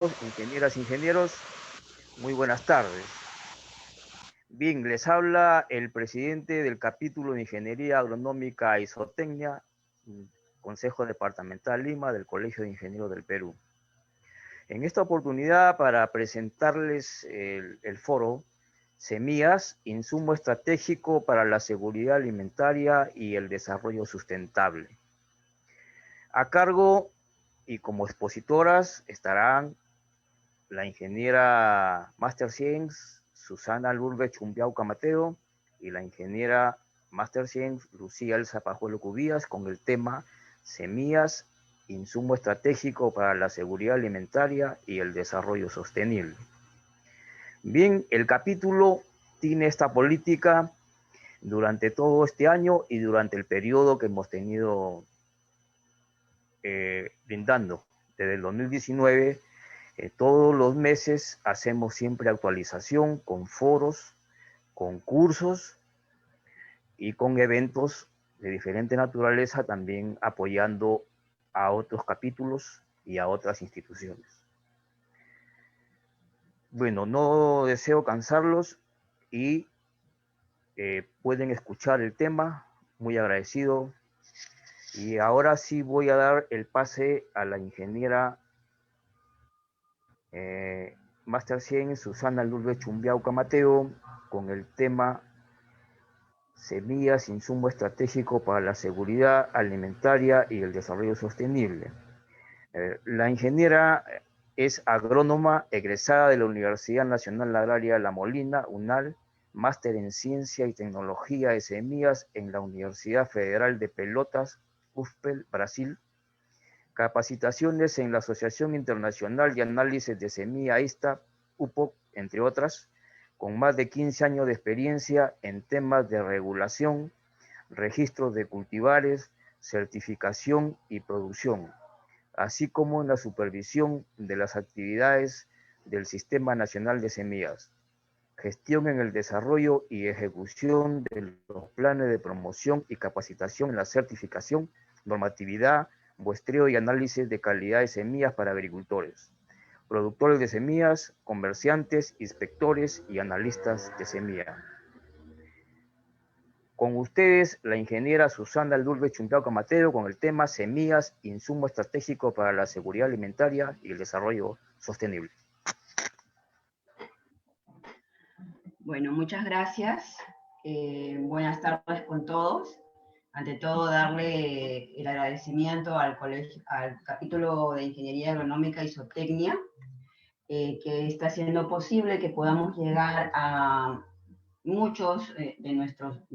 Ingenieras, ingenieros, muy buenas tardes. Bien, les habla el presidente del capítulo de Ingeniería Agronómica y Zootecnia, Consejo Departamental Lima del Colegio de Ingenieros del Perú. En esta oportunidad, para presentarles el foro Semillas, insumo estratégico para la seguridad alimentaria y el desarrollo sustentable. A cargo y como expositoras estarán la ingeniera Master Science Susana Lourdes Chumbiauca Mateo y la ingeniera Master Science Lucía Elsa Pajuelo Cubías con el tema Semillas, insumo estratégico para la seguridad alimentaria y el desarrollo sostenible. Bien, el capítulo tiene esta política durante todo este año y durante el periodo que hemos tenido brindando desde el 2019. Todos los meses hacemos siempre actualización con foros, con cursos y con eventos de diferente naturaleza, también apoyando a otros capítulos y a otras instituciones. Bueno, no deseo cansarlos y pueden escuchar el tema, muy agradecido. Y ahora sí voy a dar el pase a la ingeniera Master 100, Susana Lourdes Chumbiauca Mateo, con el tema Semillas, insumo estratégico para la seguridad alimentaria y el desarrollo sostenible. La ingeniera es agrónoma egresada de la Universidad Nacional Agraria La Molina, UNAL, máster en Ciencia y Tecnología de Semillas en la Universidad Federal de Pelotas, UFPEL, Brasil, capacitaciones en la Asociación Internacional de Análisis de Semilla ISTA, UPOC, entre otras, con más de 15 años de experiencia en temas de regulación, registro de cultivares, certificación y producción, así como en la supervisión de las actividades del Sistema Nacional de Semillas, gestión en el desarrollo y ejecución de los planes de promoción y capacitación en la certificación, normatividad, muestreo y análisis de calidad de semillas para agricultores, productores de semillas, comerciantes, inspectores y analistas de semilla. Con ustedes, la ingeniera Susana Lourdes Chumbiauca Mateo, con el tema Semillas, insumo estratégico para la seguridad alimentaria y el desarrollo sostenible. Bueno, muchas gracias. Buenas tardes con todos. Ante todo, darle el agradecimiento al capítulo de Ingeniería Agronómica y Zootecnia, que está haciendo posible que podamos llegar a muchos de nuestros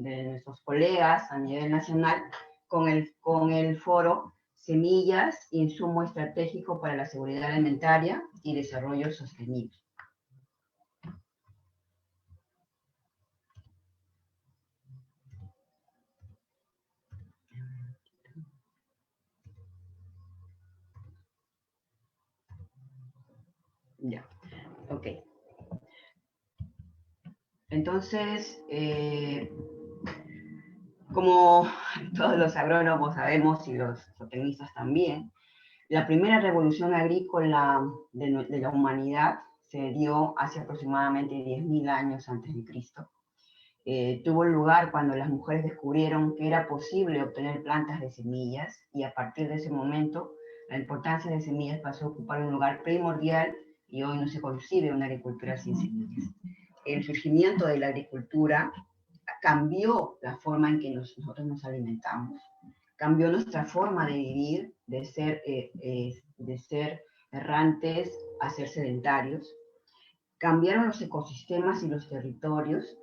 colegas a nivel nacional con el foro Semillas, insumo estratégico para la seguridad alimentaria y desarrollo sostenible. Ya, ok. Entonces, como todos los agrónomos sabemos y los zootecnistas también, la primera revolución agrícola de la humanidad se dio hace aproximadamente 10.000 años antes de Cristo. Tuvo lugar cuando las mujeres descubrieron que era posible obtener plantas de semillas y a partir de ese momento la importancia de semillas pasó a ocupar un lugar primordial y hoy no se concibe una agricultura sin semillas. El surgimiento de la agricultura cambió la forma en que nosotros nos alimentamos, cambió nuestra forma de vivir, de ser errantes a ser sedentarios, cambiaron los ecosistemas y los territorios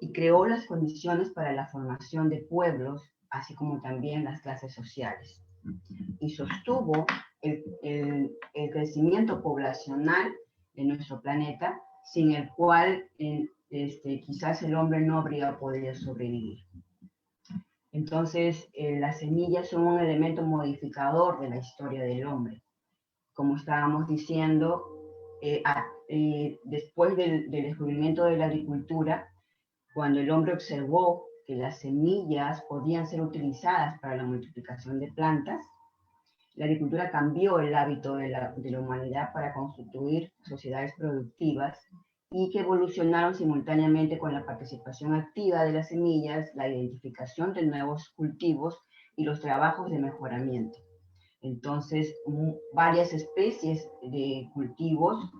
y creó las condiciones para la formación de pueblos, así como también las clases sociales. Y sostuvo el crecimiento poblacional de nuestro planeta, sin el cual quizás el hombre no habría podido sobrevivir. Entonces, las semillas son un elemento modificador de la historia del hombre. Como estábamos diciendo, después del descubrimiento de la agricultura, cuando el hombre observó que las semillas podían ser utilizadas para la multiplicación de plantas, La agricultura cambió el hábito de la humanidad para constituir sociedades productivas y que evolucionaron simultáneamente con la participación activa de las semillas, la identificación de nuevos cultivos y los trabajos de mejoramiento. Entonces, varias especies de cultivos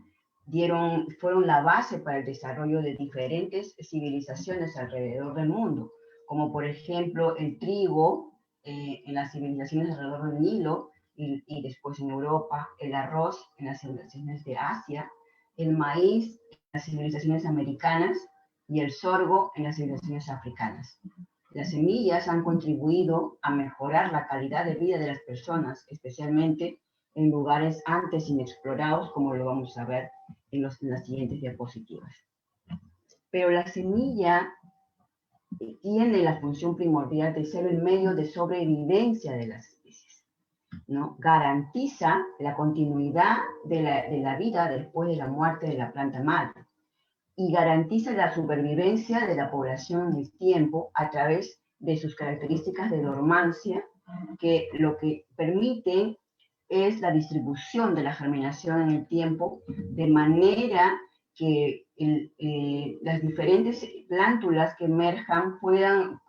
fueron la base para el desarrollo de diferentes civilizaciones alrededor del mundo, como por ejemplo el trigo en las civilizaciones alrededor del Nilo y después en Europa, el arroz en las civilizaciones de Asia, el maíz en las civilizaciones americanas y el sorgo en las civilizaciones africanas. Las semillas han contribuido a mejorar la calidad de vida de las personas, especialmente en lugares antes inexplorados, como lo vamos a ver en las siguientes diapositivas. Pero la semilla tiene la función primordial de ser el medio de sobrevivencia de las especies, ¿no? Garantiza la continuidad de la vida después de la muerte de la planta madre y garantiza la supervivencia de la población en el tiempo a través de sus características de dormancia, que lo que permiten es la distribución de la germinación en el tiempo, de manera que las diferentes plántulas que emerjan puedan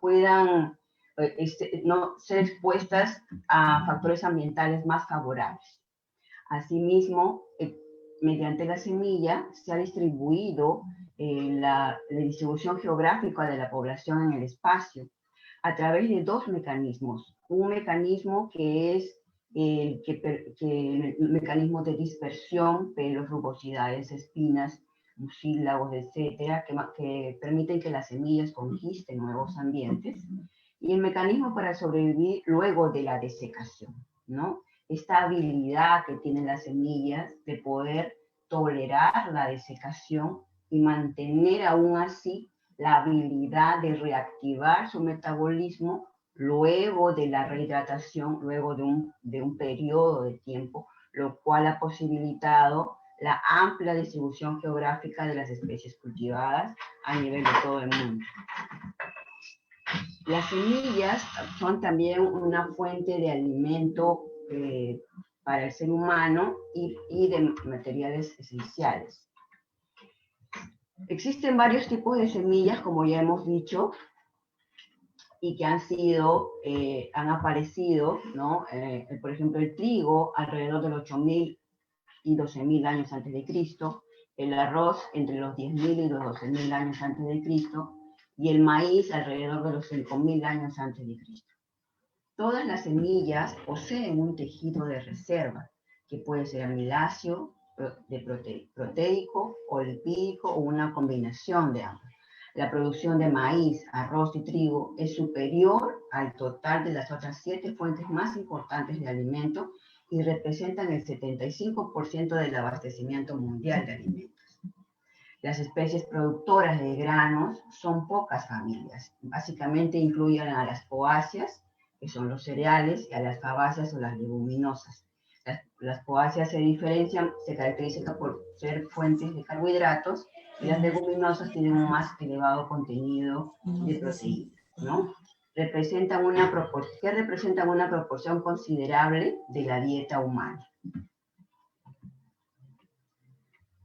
no ser expuestas a factores ambientales más favorables. Asimismo, mediante la semilla se ha distribuido la distribución geográfica de la población en el espacio a través de dos mecanismos. Un mecanismo que es el mecanismo de dispersión, pelos, rugosidades, espinas, mucílagos, etcétera, que permiten que las semillas conquisten nuevos ambientes, y el mecanismo para sobrevivir luego de la desecación, ¿no? Esta habilidad que tienen las semillas de poder tolerar la desecación y mantener aún así la habilidad de reactivar su metabolismo luego de la rehidratación, luego de un periodo de tiempo, lo cual ha posibilitado la amplia distribución geográfica de las especies cultivadas a nivel de todo el mundo. Las semillas son también una fuente de alimento para el ser humano y de materiales esenciales. Existen varios tipos de semillas, como ya hemos dicho, y que han aparecido, ¿no? Por ejemplo, el trigo alrededor de los 8.000 y 12.000 años antes de Cristo, el arroz entre los 10.000 y los 12.000 años antes de Cristo, y el maíz alrededor de los 5.000 años antes de Cristo. Todas las semillas poseen un tejido de reserva, que puede ser amiláceo, proteico o lipídico o una combinación de ambos. La producción de maíz, arroz y trigo es superior al total de las otras 7 fuentes más importantes de alimento y representan el 75% del abastecimiento mundial de alimentos. Las especies productoras de granos son pocas familias. Básicamente incluyen a las poáceas, que son los cereales, y a las fabáceas o las leguminosas. Las poáceas se caracterizan por ser fuentes de carbohidratos, y las leguminosas tienen un más elevado contenido de proteínas, ¿no? Representan una proporción considerable de la dieta humana.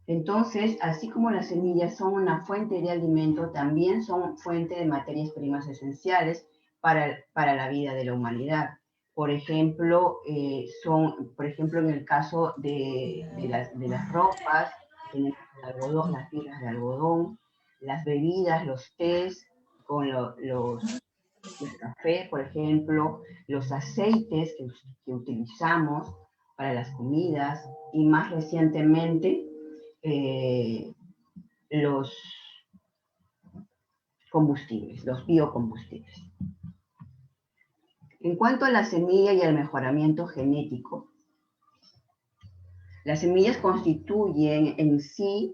Entonces, así como las semillas son una fuente de alimento, también son fuente de materias primas esenciales para la vida de la humanidad. Por ejemplo, en el caso de las ropas, tenemos las fibras de algodón, las bebidas, los tés, con el café, por ejemplo, los aceites que utilizamos para las comidas, y más recientemente los combustibles, los biocombustibles. En cuanto a la semilla y al mejoramiento genético, las semillas constituyen en sí,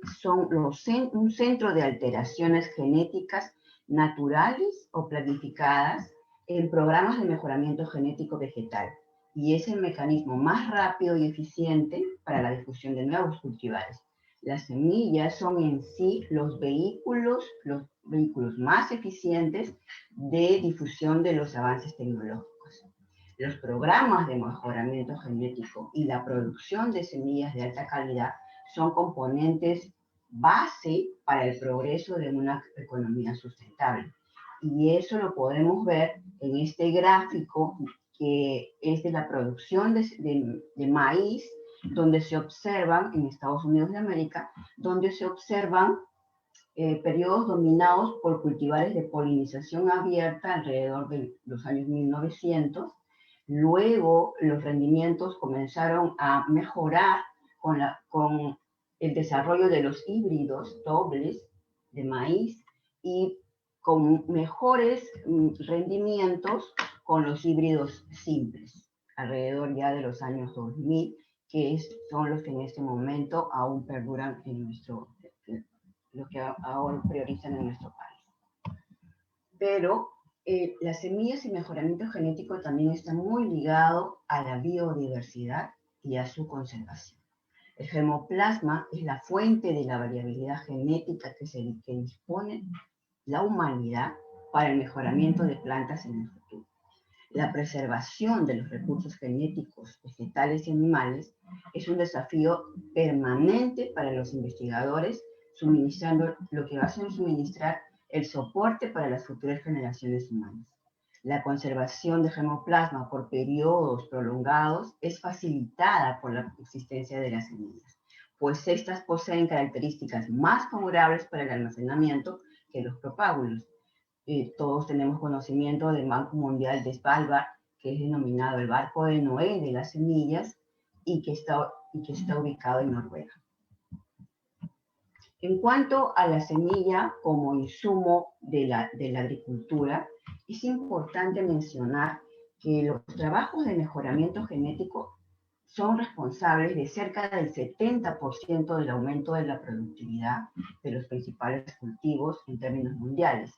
un centro de alteraciones genéticas naturales o planificadas en programas de mejoramiento genético vegetal, y es el mecanismo más rápido y eficiente para la difusión de nuevos cultivares. Las semillas son en sí los vehículos más eficientes de difusión de los avances tecnológicos. Los programas de mejoramiento genético y la producción de semillas de alta calidad son componentes base para el progreso de una economía sustentable. Y eso lo podemos ver en este gráfico que es de la producción de maíz, donde se observan, en Estados Unidos de América, donde se observan periodos dominados por cultivares de polinización abierta alrededor de los años 1900. Luego los rendimientos comenzaron a mejorar con el desarrollo de los híbridos dobles de maíz y con mejores rendimientos con los híbridos simples, alrededor ya de los años 2000, son los que en este momento aún perduran en los que ahora priorizan en nuestro país. Pero las semillas y mejoramiento genético también están muy ligados a la biodiversidad y a su conservación. El germoplasma es la fuente de la variabilidad genética que dispone la humanidad para el mejoramiento de plantas en el futuro. La preservación de los recursos genéticos, vegetales y animales es un desafío permanente para los investigadores, suministrando lo que va a ser suministrar el soporte para las futuras generaciones humanas. La conservación de germoplasma por periodos prolongados es facilitada por la existencia de las semillas, pues estas poseen características más favorables para el almacenamiento que los propágulos. Todos tenemos conocimiento del Banco Mundial de Svalbard, que es denominado el barco de Noé de las semillas y que está ubicado en Noruega. En cuanto a la semilla como insumo de la agricultura, es importante mencionar que los trabajos de mejoramiento genético son responsables de cerca del 70% del aumento de la productividad de los principales cultivos en términos mundiales.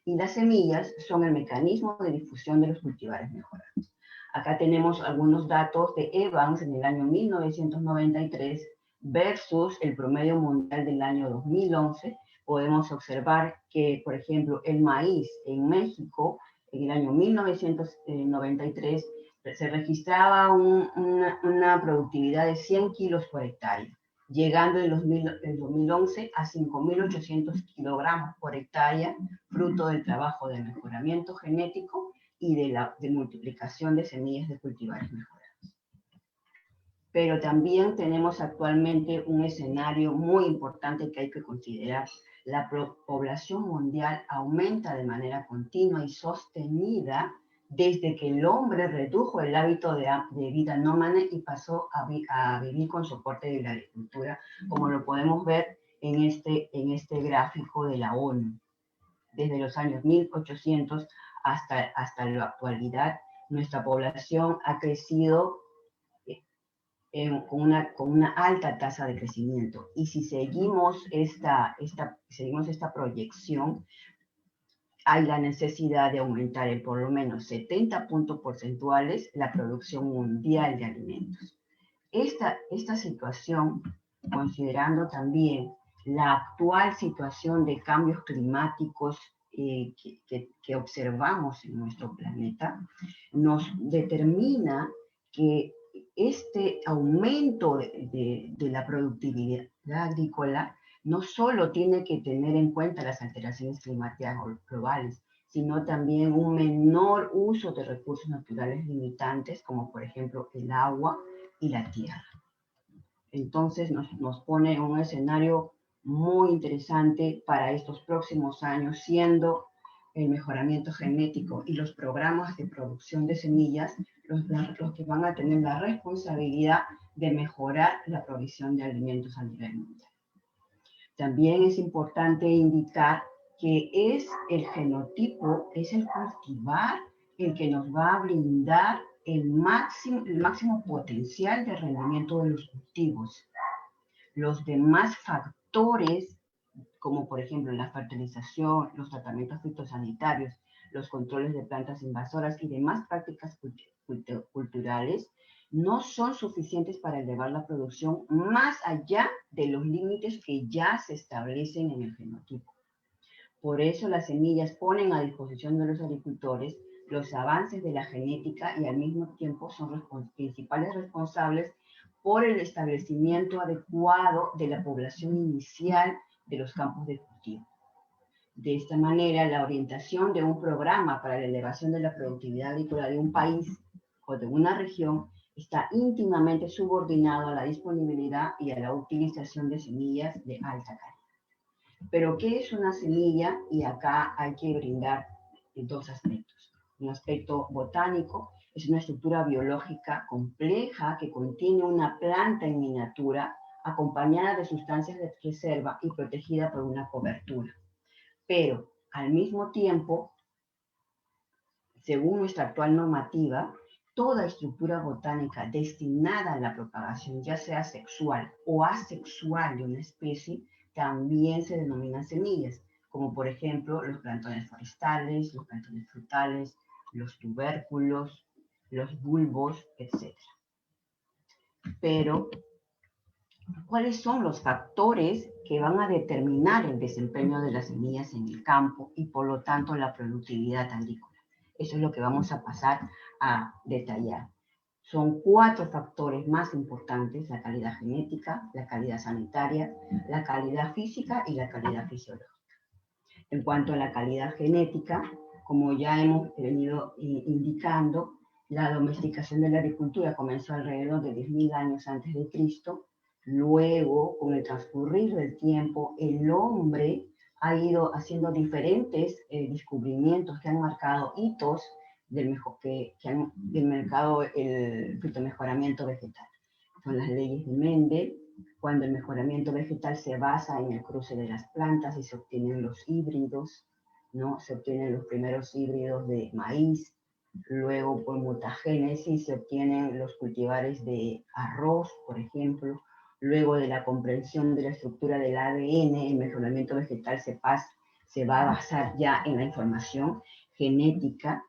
Y las semillas son el mecanismo de difusión de los cultivares mejorados. Acá tenemos algunos datos de Evans en el año 1993 versus el promedio mundial del año 2011. Podemos observar que, por ejemplo, el maíz en México, en el año 1993, se registraba una productividad de 100 kilos por hectárea, llegando en 2011 a 5.800 kilogramos por hectárea, fruto del trabajo de mejoramiento genético y de multiplicación de semillas de cultivares mejorados. Pero también tenemos actualmente un escenario muy importante que hay que considerar. La población mundial aumenta de manera continua y sostenida desde que el hombre redujo el hábito de vida nómade y pasó a vivir con soporte de la agricultura, como lo podemos ver en este gráfico de la ONU. Desde los años 1800 hasta la actualidad, nuestra población ha crecido con una alta tasa de crecimiento. Y si seguimos esta proyección, hay la necesidad de aumentar en por lo menos 70 puntos porcentuales la producción mundial de alimentos. Esta situación, considerando también la actual situación de cambios climáticos que observamos en nuestro planeta, nos determina que este aumento de la productividad agrícola no solo tiene que tener en cuenta las alteraciones climáticas globales, sino también un menor uso de recursos naturales limitantes, como por ejemplo el agua y la tierra. Entonces nos pone en un escenario muy interesante para estos próximos años, siendo el mejoramiento genético y los programas de producción de semillas los que van a tener la responsabilidad de mejorar la provisión de alimentos a nivel mundial. También es importante indicar que es el genotipo, es el cultivar el que nos va a brindar el máximo potencial de rendimiento de los cultivos. Los demás factores, como por ejemplo la fertilización, los tratamientos fitosanitarios, los controles de plantas invasoras y demás prácticas culturales, no son suficientes para elevar la producción más allá de los límites que ya se establecen en el genotipo. Por eso las semillas ponen a disposición de los agricultores los avances de la genética y al mismo tiempo son principales responsables por el establecimiento adecuado de la población inicial de los campos de cultivo. De esta manera, la orientación de un programa para la elevación de la productividad agrícola de un país o de una región está íntimamente subordinado a la disponibilidad y a la utilización de semillas de alta calidad. Pero, ¿qué es una semilla? Y acá hay que brindar dos aspectos. Un aspecto botánico es una estructura biológica compleja que contiene una planta en miniatura acompañada de sustancias de reserva y protegida por una cobertura. Pero, al mismo tiempo, según nuestra actual normativa, toda estructura botánica destinada a la propagación, ya sea sexual o asexual de una especie, también se denominan semillas, como por ejemplo los plantones forestales, los plantones frutales, los tubérculos, los bulbos, etc. Pero, ¿cuáles son los factores que van a determinar el desempeño de las semillas en el campo y por lo tanto la productividad agrícola? Eso es lo que vamos a pasar a detallar. Son 4 factores más importantes: la calidad genética, la calidad sanitaria, la calidad física y la calidad fisiológica. En cuanto a la calidad genética, como ya hemos venido indicando, la domesticación de la agricultura comenzó alrededor de 10.000 años antes de Cristo. Luego, con el transcurrir del tiempo, el hombre ha ido haciendo diferentes descubrimientos que han marcado hitos del mercado el fitomejoramiento vegetal. Son las leyes de Mendel, cuando el mejoramiento vegetal se basa en el cruce de las plantas y se obtienen los híbridos, ¿no? Se obtienen los primeros híbridos de maíz, luego por mutagénesis se obtienen los cultivares de arroz, por ejemplo. Luego de la comprensión de la estructura del ADN, el mejoramiento vegetal se va a basar ya en la información genética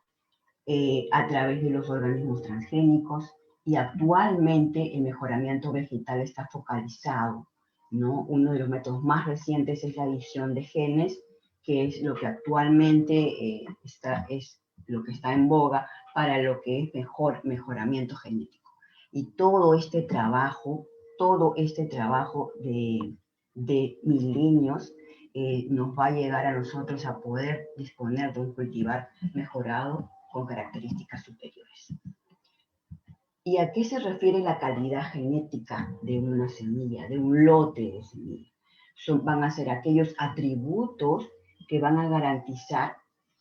a través de los organismos transgénicos, y actualmente el mejoramiento vegetal está focalizado, ¿no? Uno de los métodos más recientes es la edición de genes, que es lo que actualmente es lo que está en boga para lo que es mejoramiento genético. Y todo este trabajo de milenios nos va a llegar a nosotros a poder disponer de un cultivar mejorado con características superiores. ¿Y a qué se refiere la calidad genética de una semilla, de un lote de semilla? Van a ser aquellos atributos que van a garantizar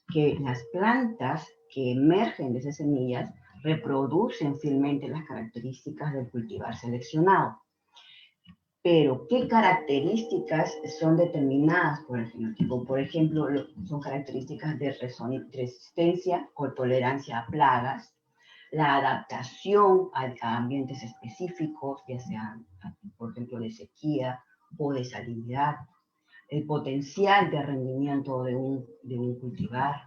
que las plantas que emergen de esas semillas reproducen fielmente las características del cultivar seleccionado. Pero, ¿qué características son determinadas por el fenotipo? Por ejemplo, son características de resistencia o tolerancia a plagas, la adaptación a ambientes específicos, ya sean, por ejemplo, de sequía o de salinidad, el potencial de rendimiento de un cultivar,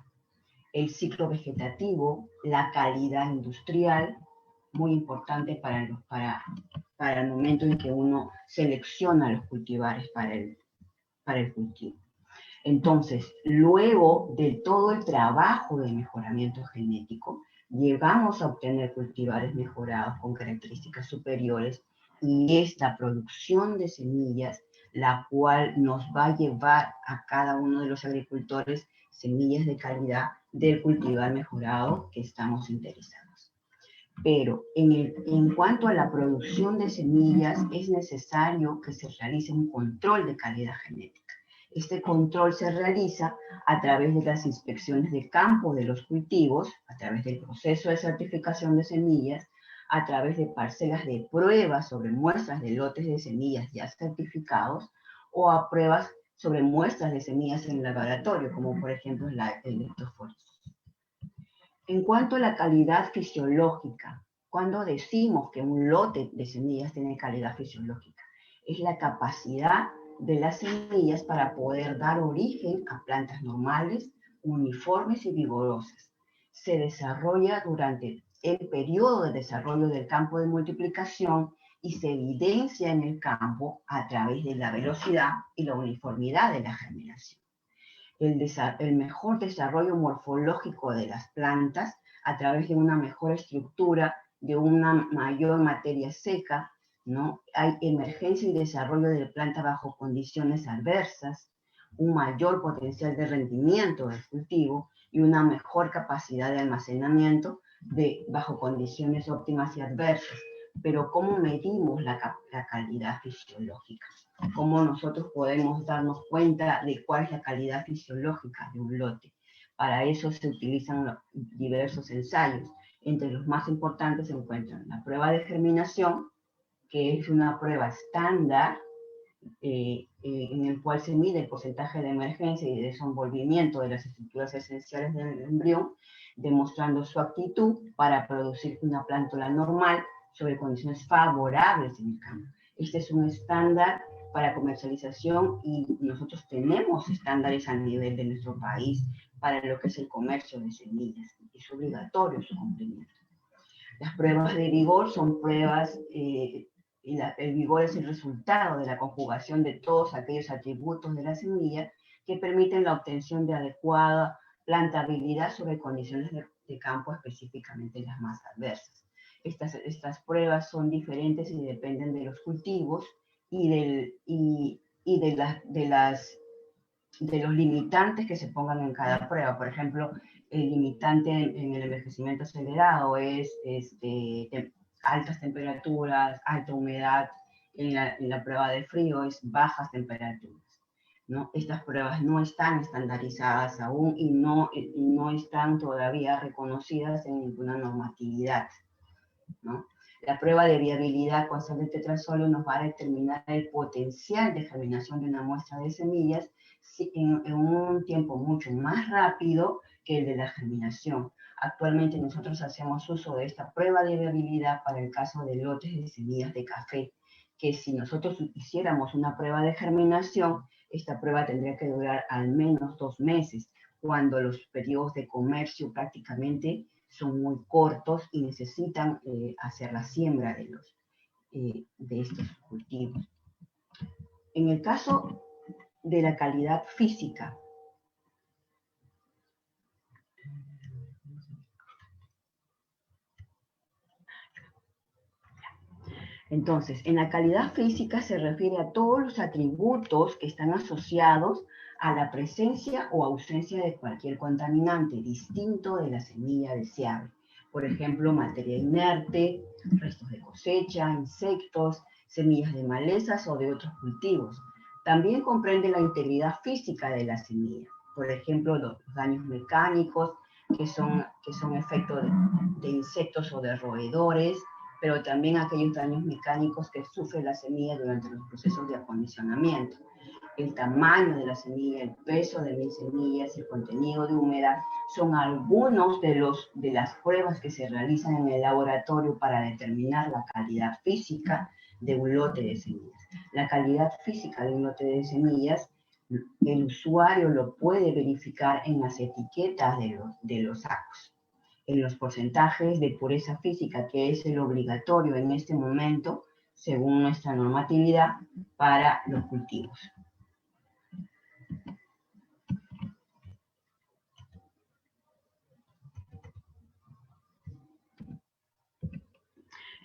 el ciclo vegetativo, la calidad industrial, muy importante para el momento en que uno selecciona los cultivares para el cultivo. Entonces, luego de todo el trabajo de mejoramiento genético, llegamos a obtener cultivares mejorados con características superiores, y es la producción de semillas la cual nos va a llevar a cada uno de los agricultores semillas de calidad del cultivar mejorado que estamos interesados. Pero en cuanto a la producción de semillas, es necesario que se realice un control de calidad genética. Este control se realiza a través de las inspecciones de campo de los cultivos, a través del proceso de certificación de semillas, a través de parcelas de pruebas sobre muestras de lotes de semillas ya certificados, o a pruebas sobre muestras de semillas en el laboratorio, como por ejemplo el electroforesis. En cuanto a la calidad fisiológica, cuando decimos que un lote de semillas tiene calidad fisiológica, es la capacidad de las semillas para poder dar origen a plantas normales, uniformes y vigorosas. Se desarrolla durante el periodo de desarrollo del campo de multiplicación y se evidencia en el campo a través de la velocidad y la uniformidad de la germinación. el mejor desarrollo morfológico de las plantas a través de una mejor estructura, de una mayor materia seca, ¿no? Hay emergencia y desarrollo de la planta bajo condiciones adversas, un mayor potencial de rendimiento del cultivo y una mejor capacidad de almacenamiento bajo condiciones óptimas y adversas. Pero ¿cómo medimos la calidad fisiológica? ¿Cómo nosotros podemos darnos cuenta de cuál es la calidad fisiológica de un lote? Para eso se utilizan diversos ensayos. Entre los más importantes se encuentran la prueba de germinación, que es una prueba estándar en el cual se mide el porcentaje de emergencia y de desenvolvimiento de las estructuras esenciales del embrión, demostrando su aptitud para producir una plántula normal sobre condiciones favorables en el campo. Este es un estándar para comercialización y nosotros tenemos estándares a nivel de nuestro país para lo que es el comercio de semillas. Es obligatorio su cumplimiento. Las pruebas de vigor son pruebas, el vigor es el resultado de la conjugación de todos aquellos atributos de la semilla que permiten la obtención de adecuada plantabilidad sobre condiciones de campo, específicamente las más adversas. Estas pruebas son diferentes y dependen de los cultivos y de los limitantes que se pongan en cada prueba. Por ejemplo, el limitante en el envejecimiento acelerado es altas temperaturas, alta humedad. En la prueba de frío es bajas temperaturas, ¿no? Estas pruebas no están estandarizadas aún y no están todavía reconocidas en ninguna normatividad, ¿no? La prueba de viabilidad con sal de tetrazolio nos va a determinar el potencial de germinación de una muestra de semillas en un tiempo mucho más rápido que el de la germinación. Actualmente nosotros hacemos uso de esta prueba de viabilidad para el caso de lotes de semillas de café, que si nosotros hiciéramos una prueba de germinación, esta prueba tendría que durar al menos 2 meses, cuando los periodos de comercio prácticamente son muy cortos y necesitan hacer la siembra de estos cultivos. En el caso de la calidad física, entonces, en la calidad física se refiere a todos los atributos que están asociados a la presencia o ausencia de cualquier contaminante distinto de la semilla deseable. Por ejemplo, materia inerte, restos de cosecha, insectos, semillas de malezas o de otros cultivos. También comprende la integridad física de la semilla. Por ejemplo, los daños mecánicos, que son efecto de insectos o de roedores, pero también aquellos daños mecánicos que sufre la semilla durante los procesos de acondicionamiento. El tamaño de la semilla, el peso de mis semillas, el contenido de humedad, son algunos de las pruebas que se realizan en el laboratorio para determinar la calidad física de un lote de semillas. La calidad física de un lote de semillas, el usuario lo puede verificar en las etiquetas de los sacos, en los porcentajes de pureza física, que es el obligatorio en este momento, según nuestra normatividad, para los cultivos.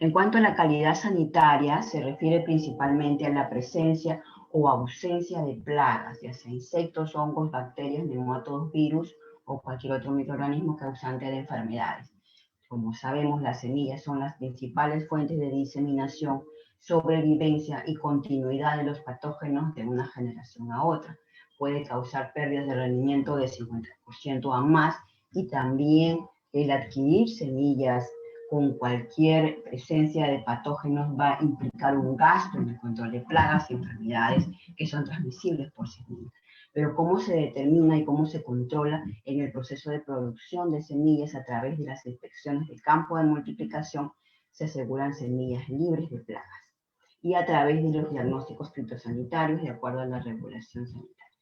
En cuanto a la calidad sanitaria, se refiere principalmente a la presencia o ausencia de plagas, ya sea insectos, hongos, bacterias, neumátodos, virus o cualquier otro microorganismo causante de enfermedades. Como sabemos, las semillas son las principales fuentes de diseminación, sobrevivencia y continuidad de los patógenos de una generación a otra. Puede causar pérdidas de rendimiento de 50% a más, y también el adquirir semillas con cualquier presencia de patógenos va a implicar un gasto en el control de plagas y enfermedades que son transmisibles por semillas. Pero ¿cómo se determina y cómo se controla en el proceso de producción de semillas? A través de las inspecciones de campo de multiplicación se aseguran semillas libres de plagas, y a través de los diagnósticos fitosanitarios de acuerdo a la regulación sanitaria.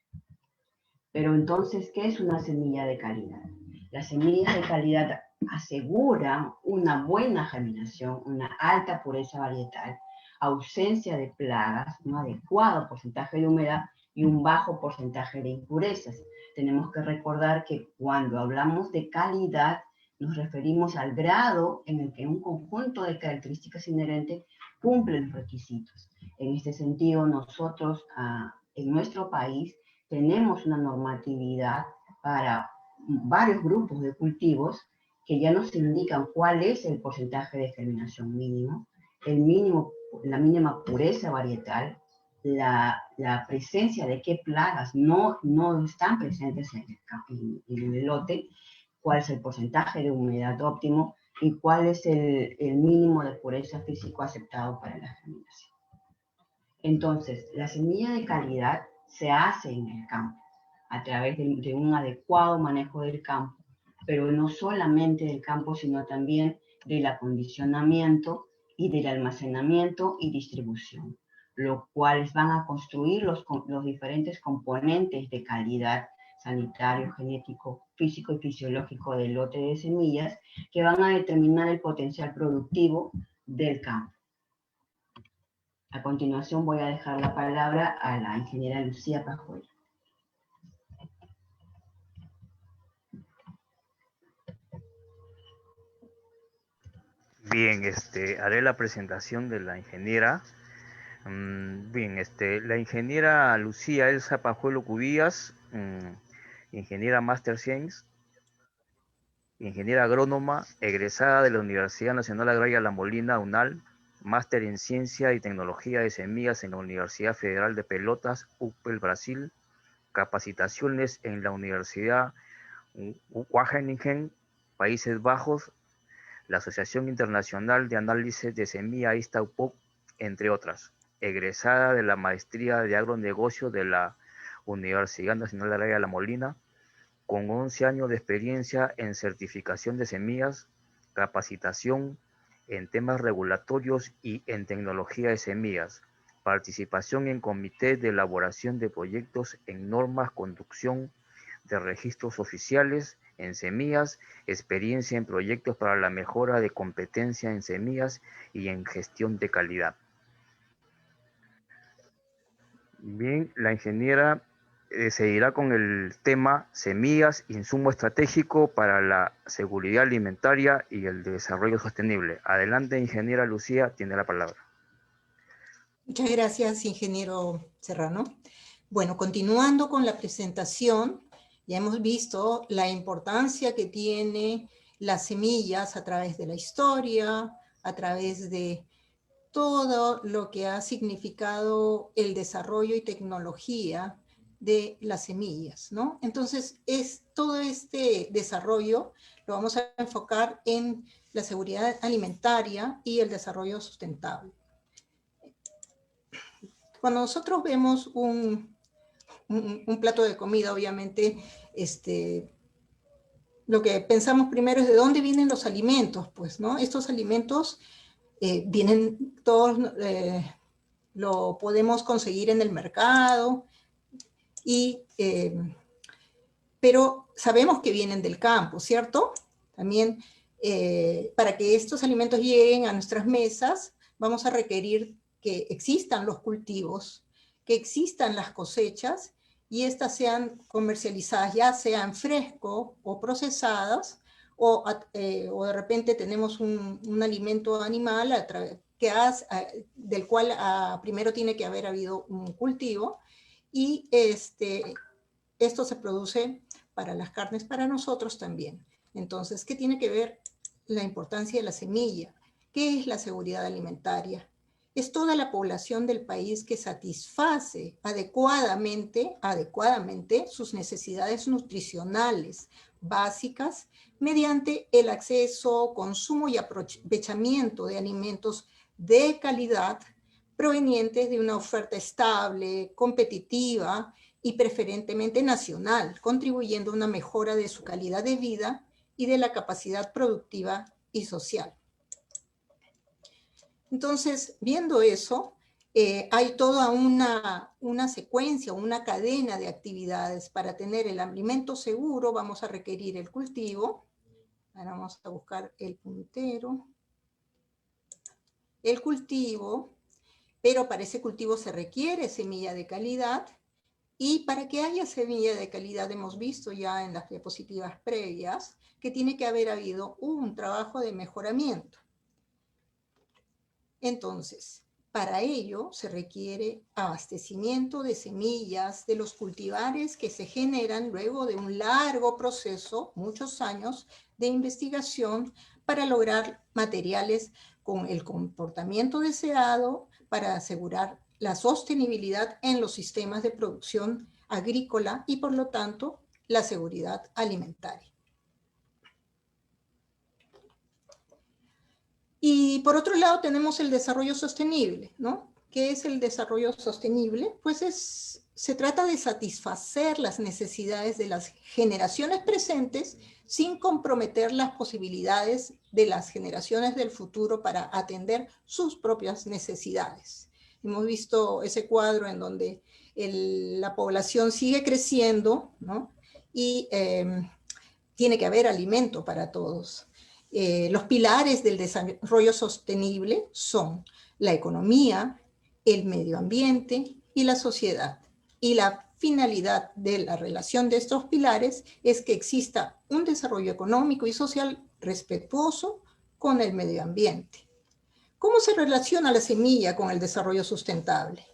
Pero entonces, ¿qué es una semilla de calidad? Las semillas de calidad aseguran una buena germinación, una alta pureza varietal, ausencia de plagas, un adecuado porcentaje de humedad y un bajo porcentaje de impurezas. Tenemos que recordar que cuando hablamos de calidad, nos referimos al grado en el que un conjunto de características inherentes cumple los requisitos. En este sentido, nosotros en nuestro país tenemos una normatividad para varios grupos de cultivos que ya nos indican cuál es el porcentaje de germinación mínimo, la mínima pureza varietal, la presencia de qué plagas no están presentes en el lote, cuál es el porcentaje de humedad óptimo y cuál es el mínimo de pureza físico aceptado para la germinación. Entonces, la semilla de calidad se hace en el campo a través de un adecuado manejo del campo, pero no solamente del campo, sino también del acondicionamiento y del almacenamiento y distribución, los cuales van a construir los diferentes componentes de calidad sanitario, genético, físico y fisiológico del lote de semillas que van a determinar el potencial productivo del campo. A continuación voy a dejar la palabra a la ingeniera Lucía Pajuelo. Bien, haré la presentación de la ingeniera. Bien, la ingeniera Lucía Elsa Pajuelo Cubillas, ingeniera Master Science, ingeniera agrónoma, egresada de la Universidad Nacional Agraria La Molina, UNAL, máster en Ciencia y Tecnología de Semillas en la Universidad Federal de Pelotas, UPEL, Brasil, capacitaciones en la Universidad Wageningen, Países Bajos, la Asociación Internacional de Análisis de Semilla ISTA-UPOC, entre otras. Egresada de la Maestría de Agronegocio de la Universidad Nacional Agraria La Molina, con 11 años de experiencia en certificación de semillas, capacitación en temas regulatorios y en tecnología de semillas, participación en comité de elaboración de proyectos en normas, conducción de registros oficiales en semillas, experiencia en proyectos para la mejora de competencia en semillas y en gestión de calidad. Bien, la ingeniera seguirá con el tema semillas, insumo estratégico para la seguridad alimentaria y el desarrollo sostenible. Adelante, ingeniera Lucía, tiene la palabra. Muchas gracias, ingeniero Serrano. Bueno, continuando con la presentación, ya hemos visto la importancia que tiene las semillas a través de la historia, a través de todo lo que ha significado el desarrollo y tecnología de las semillas, ¿no? Entonces, todo este desarrollo lo vamos a enfocar en la seguridad alimentaria y el desarrollo sustentable. Cuando nosotros vemos un plato de comida, obviamente, lo que pensamos primero es de dónde vienen los alimentos, pues, ¿no? Estos alimentos vienen todos, lo podemos conseguir en el mercado, pero sabemos que vienen del campo, ¿cierto? También para que estos alimentos lleguen a nuestras mesas, vamos a requerir que existan los cultivos, que existan las cosechas y estas sean comercializadas, ya sean fresco o procesadas, o de repente tenemos un alimento animal del cual primero tiene que haber habido un cultivo, y esto se produce para las carnes, para nosotros también. Entonces, ¿qué tiene que ver la importancia de la semilla? ¿Qué es la seguridad alimentaria? Es toda la población del país que satisface adecuadamente sus necesidades nutricionales básicas mediante el acceso, consumo y aprovechamiento de alimentos de calidad provenientes de una oferta estable, competitiva y preferentemente nacional, contribuyendo a una mejora de su calidad de vida y de la capacidad productiva y social. Entonces, viendo eso, hay toda una secuencia, una cadena de actividades. Para tener el alimento seguro vamos a requerir el cultivo. Ahora vamos a buscar el puntero. El cultivo, pero para ese cultivo se requiere semilla de calidad Y para que haya semilla de calidad, hemos visto ya en las diapositivas previas que tiene que haber habido un trabajo de mejoramiento. Entonces, para ello se requiere abastecimiento de semillas de los cultivares que se generan luego de un largo proceso, muchos años de investigación para lograr materiales con el comportamiento deseado para asegurar la sostenibilidad en los sistemas de producción agrícola y por lo tanto la seguridad alimentaria. Y por otro lado tenemos el desarrollo sostenible, ¿no? ¿Qué es el desarrollo sostenible? Pues se trata de satisfacer las necesidades de las generaciones presentes sin comprometer las posibilidades de las generaciones del futuro para atender sus propias necesidades. Hemos visto ese cuadro en donde la población sigue creciendo, ¿no? Y tiene que haber alimento para todos. Los pilares del desarrollo sostenible son la economía, el medio ambiente y la sociedad. Y la finalidad de la relación de estos pilares es que exista un desarrollo económico y social respetuoso con el medio ambiente. ¿Cómo se relaciona la semilla con el desarrollo sustentable?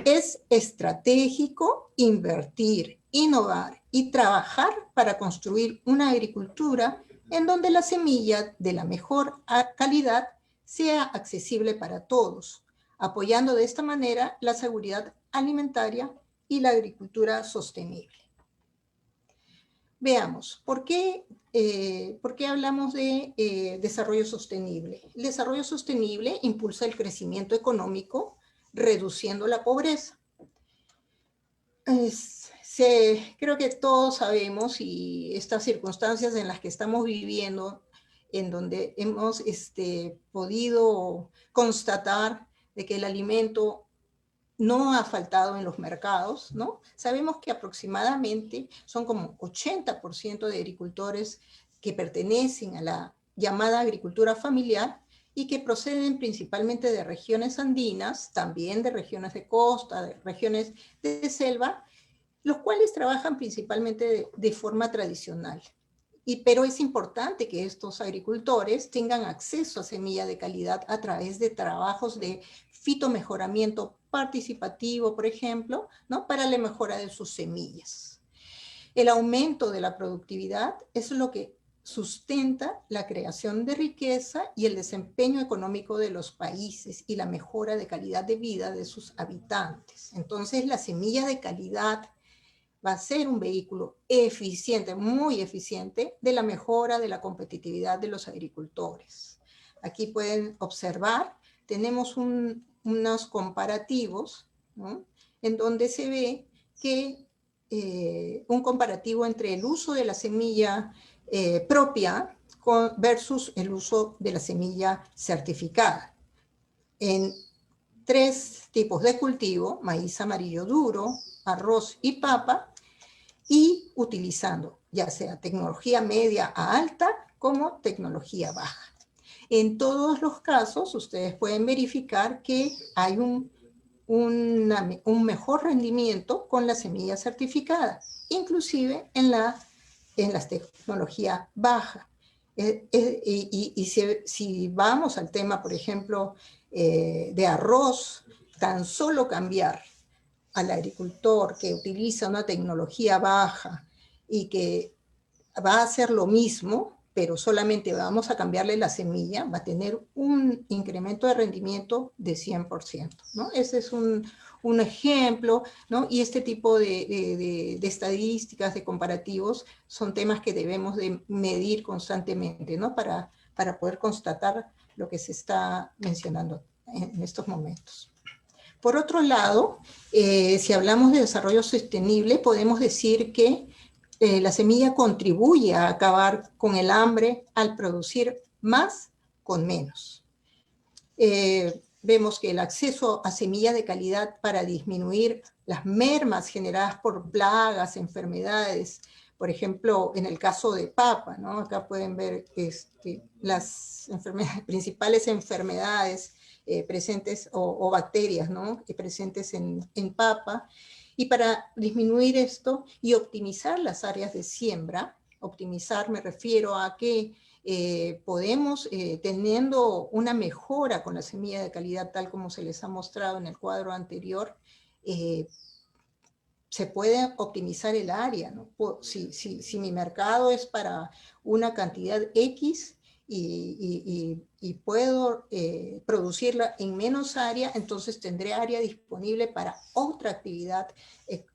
Es estratégico invertir, innovar y trabajar para construir una agricultura en donde la semilla de la mejor calidad sea accesible para todos, apoyando de esta manera la seguridad alimentaria y la agricultura sostenible. Veamos, ¿por qué hablamos de desarrollo sostenible? El desarrollo sostenible impulsa el crecimiento económico, reduciendo la pobreza. Creo que todos sabemos, y estas circunstancias en las que estamos viviendo, en donde hemos podido constatar de que el alimento no ha faltado en los mercados, ¿no? Sabemos que aproximadamente son como 80% de agricultores que pertenecen a la llamada agricultura familiar y que proceden principalmente de regiones andinas, también de regiones de costa, de regiones de selva, los cuales trabajan principalmente de forma tradicional. Pero es importante que estos agricultores tengan acceso a semilla de calidad a través de trabajos de fitomejoramiento participativo, por ejemplo, ¿no? Para la mejora de sus semillas. El aumento de la productividad es lo que sustenta la creación de riqueza y el desempeño económico de los países y la mejora de calidad de vida de sus habitantes. Entonces, la semilla de calidad va a ser un vehículo eficiente, muy eficiente, de la mejora de la competitividad de los agricultores. Aquí pueden observar, tenemos unos comparativos, ¿no? En donde se ve que un comparativo entre el uso de la semilla propia versus el uso de la semilla certificada. En 3 tipos de cultivo, maíz amarillo duro, arroz y papa, y utilizando ya sea tecnología media a alta como tecnología baja. En todos los casos, ustedes pueden verificar que hay un mejor rendimiento con la semilla certificada, inclusive en la tecnología baja. Si vamos al tema, por ejemplo, de arroz, tan solo cambiar al agricultor que utiliza una tecnología baja y que va a hacer lo mismo, pero solamente vamos a cambiarle la semilla, va a tener un incremento de rendimiento de 100%, ¿no? Ese es un ejemplo, ¿no? Y este tipo de estadísticas, de comparativos, son temas que debemos de medir constantemente, ¿no? Para poder constatar lo que se está mencionando en estos momentos. Por otro lado, si hablamos de desarrollo sostenible, podemos decir que la semilla contribuye a acabar con el hambre al producir más con menos. Vemos que el acceso a semilla de calidad para disminuir las mermas generadas por plagas, enfermedades, por ejemplo, en el caso de papa, ¿no? Acá pueden ver las principales enfermedades presentes o bacterias, ¿no? Presentes en papa, Y para disminuir esto y optimizar las áreas de siembra, optimizar me refiero a que podemos, teniendo una mejora con la semilla de calidad tal como se les ha mostrado en el cuadro anterior, se puede optimizar el área, ¿no? Si mi mercado es para una cantidad X y puedo producirla en menos área, entonces tendré área disponible para otra actividad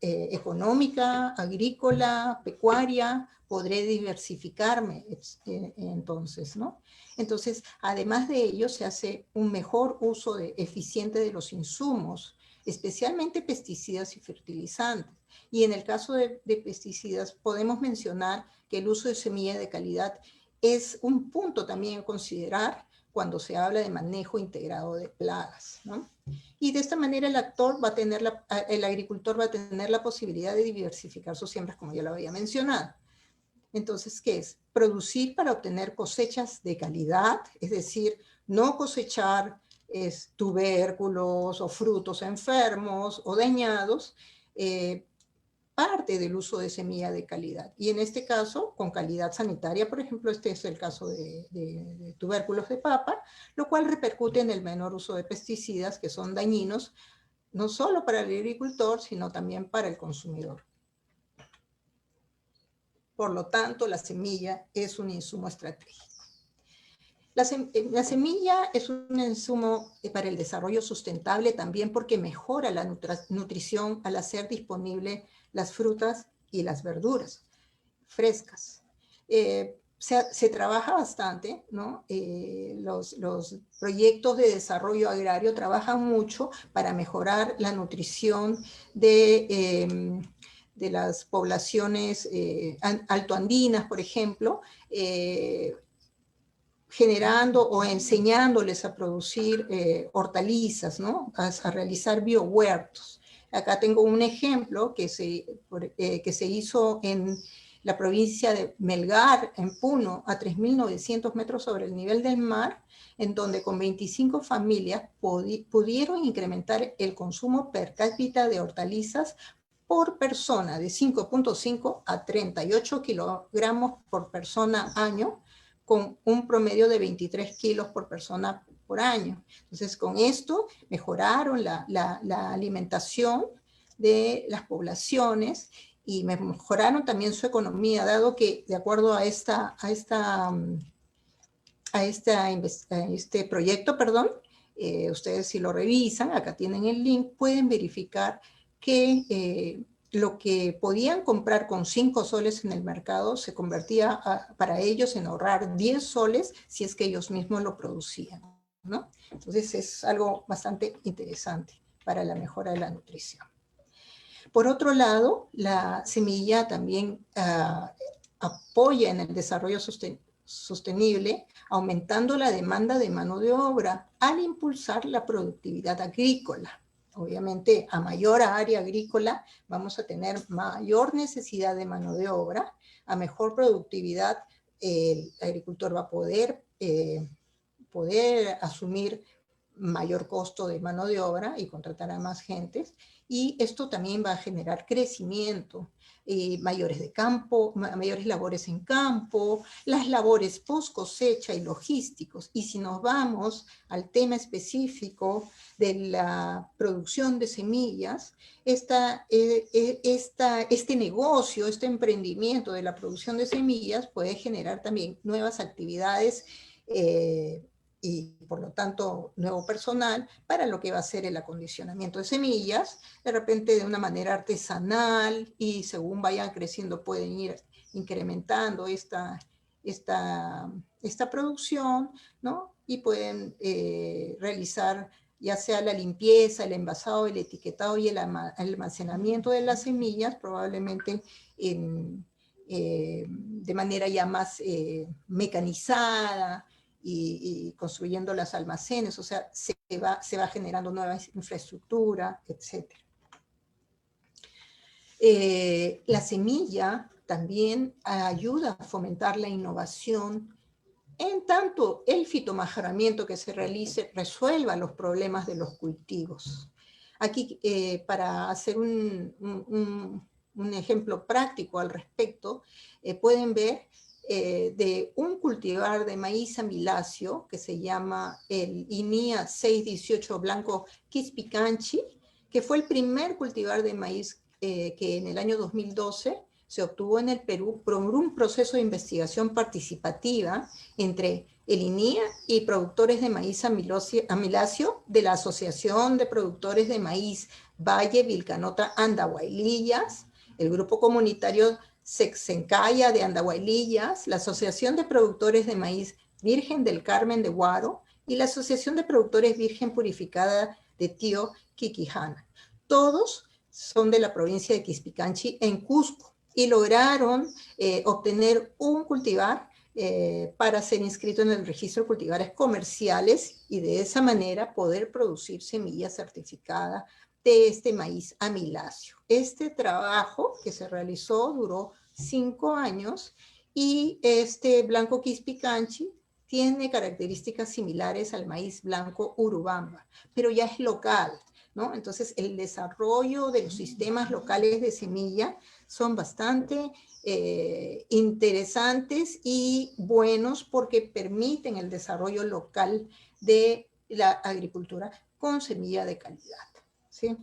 económica, agrícola, pecuaria, podré diversificarme entonces, ¿no? Entonces, además de ello, se hace un mejor uso eficiente de los insumos, especialmente pesticidas y fertilizantes. Y en el caso de pesticidas, podemos mencionar que el uso de semilla de calidad es un punto también a considerar cuando se habla de manejo integrado de plagas, ¿no? Y de esta manera el agricultor va a tener la posibilidad de diversificar sus siembras, como ya lo había mencionado. Entonces, ¿qué es? Producir para obtener cosechas de calidad, es decir, no cosechar tubérculos o frutos enfermos o dañados, parte del uso de semilla de calidad. Y en este caso, con calidad sanitaria, por ejemplo, este es el caso de tubérculos de papa, lo cual repercute en el menor uso de pesticidas que son dañinos, no solo para el agricultor, sino también para el consumidor. Por lo tanto, la semilla es un insumo estratégico. La semilla es un insumo para el desarrollo sustentable también porque mejora la nutrición al hacer disponible las frutas y las verduras frescas. Se trabaja bastante, ¿no? Los proyectos de desarrollo agrario trabajan mucho para mejorar la nutrición de las poblaciones altoandinas, por ejemplo, generando o enseñándoles a producir hortalizas, ¿no? A realizar biohuertos. Acá tengo un ejemplo que se hizo en la provincia de Melgar, en Puno, a 3.900 metros sobre el nivel del mar, en donde con 25 familias pudieron incrementar el consumo per cápita de hortalizas por persona, de 5.5 a 38 kilogramos por persona año, con un promedio de 23 kilos por persona por año. Entonces, con esto mejoraron la alimentación de las poblaciones y mejoraron también su economía, dado que, de acuerdo a este proyecto, ustedes si lo revisan, acá tienen el link, pueden verificar que lo que podían comprar con 5 soles en el mercado se convertía para ellos en ahorrar 10 soles si es que ellos mismos lo producían, ¿no? Entonces es algo bastante interesante para la mejora de la nutrición. Por otro lado, la semilla también apoya en el desarrollo sostenible, aumentando la demanda de mano de obra al impulsar la productividad agrícola. Obviamente, a mayor área agrícola vamos a tener mayor necesidad de mano de obra, a mejor productividad el agricultor va a poder asumir mayor costo de mano de obra y contratar a más gentes, y esto también va a generar crecimiento, mayores labores en campo, las labores post cosecha y logísticos. Y si nos vamos al tema específico de la producción de semillas, este negocio, este emprendimiento de la producción de semillas puede generar también nuevas actividades y por lo tanto nuevo personal para lo que va a ser el acondicionamiento de semillas, de repente de una manera artesanal, y según vayan creciendo pueden ir incrementando esta producción, ¿no? Y pueden realizar ya sea la limpieza, el envasado, el etiquetado y el almacenamiento de las semillas, probablemente de manera ya más mecanizada, y construyendo los almacenes, o sea, se va generando nueva infraestructura, etc. La semilla también ayuda a fomentar la innovación, en tanto el fitomejoramiento que se realice resuelva los problemas de los cultivos. Aquí, para hacer un ejemplo práctico al respecto, pueden ver de un cultivar de maíz amiláceo que se llama el INIA 618 blanco Quispicanchi, que fue el primer cultivar de maíz que en el año 2012 se obtuvo en el Perú por un proceso de investigación participativa entre el INIA y productores de maíz amiláceo de la Asociación de Productores de Maíz Valle Vilcanota Andahuaylillas, el Grupo Comunitario Sexencaya de Andahuaylillas, la Asociación de Productores de Maíz Virgen del Carmen de Huaro y la Asociación de Productores Virgen Purificada de Tío Quiquijana. Todos son de la provincia de Quispicanchi en Cusco y lograron obtener un cultivar para ser inscrito en el registro de cultivares comerciales y de esa manera poder producir semilla certificada de este maíz amiláceo. Este trabajo que se realizó duró 5 años y este blanco Quispicanchi tiene características similares al maíz blanco Urubamba, pero ya es local, ¿no? Entonces, el desarrollo de los sistemas locales de semilla son bastante interesantes y buenos porque permiten el desarrollo local de la agricultura con semilla de calidad, ¿sí?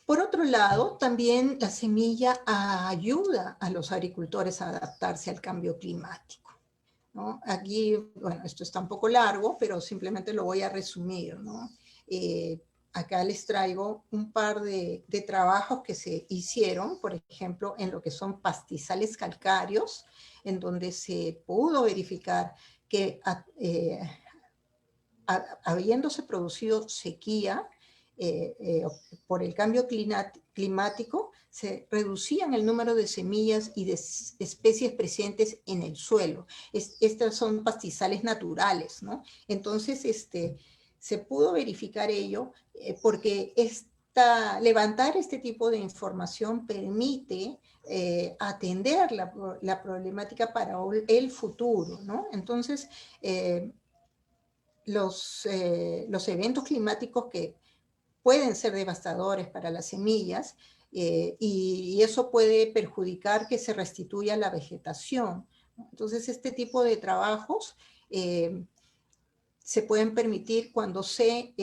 Por otro lado, también la semilla ayuda a los agricultores a adaptarse al cambio climático, ¿no? Aquí, bueno, esto está un poco largo, pero simplemente lo voy a resumir, ¿no? Acá les traigo un par de trabajos que se hicieron, por ejemplo, en lo que son pastizales calcáreos, en donde se pudo verificar que habiéndose producido sequía por el cambio climático, se reducían el número de semillas y de especies presentes en el suelo. Estos son pastizales naturales, ¿no? Entonces, se pudo verificar ello porque levantar este tipo de información permite atender la problemática para el futuro, ¿no? Entonces, los eventos climáticos que pueden ser devastadores para las semillas y eso puede perjudicar que se restituya la vegetación. Entonces, este tipo de trabajos se pueden permitir cuando se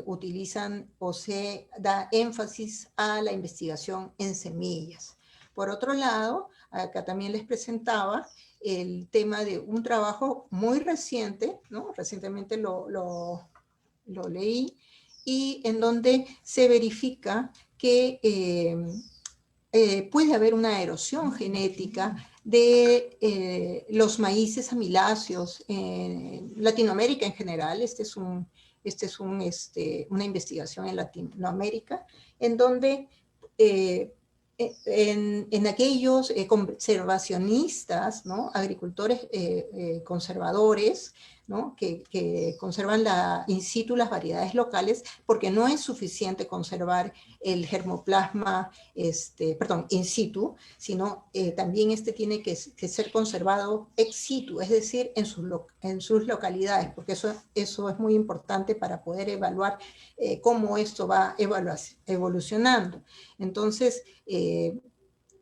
utilizan o se da énfasis a la investigación en semillas. Por otro lado, acá también les presentaba el tema de un trabajo muy reciente, ¿no? Recientemente lo leí, y en donde se verifica que puede haber una erosión genética de los maíces amiláceos en Latinoamérica en general. Esta es una investigación en Latinoamérica, en donde en aquellos conservacionistas, ¿no? Agricultores conservadores, ¿no? que conservan in situ las variedades locales, porque no es suficiente conservar el germoplasma, in situ, sino también tiene que ser conservado ex situ, es decir, en sus localidades, porque eso es muy importante para poder evaluar cómo esto va evolucionando. Entonces,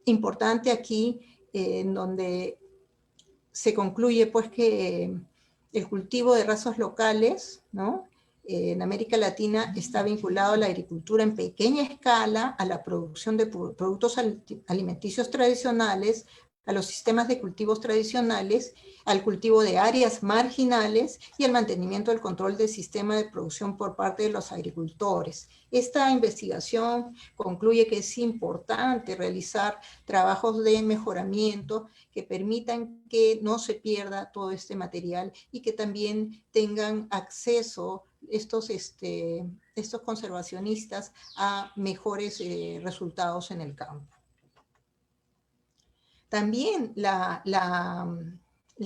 importante aquí, en donde se concluye pues que el cultivo de razas locales, ¿no? En América Latina está vinculado a la agricultura en pequeña escala, a la producción de productos alimenticios tradicionales, a los sistemas de cultivos tradicionales, al cultivo de áreas marginales y al mantenimiento del control del sistema de producción por parte de los agricultores. Esta investigación concluye que es importante realizar trabajos de mejoramiento que permitan que no se pierda todo este material y que también tengan acceso estos conservacionistas a mejores resultados en el campo. También la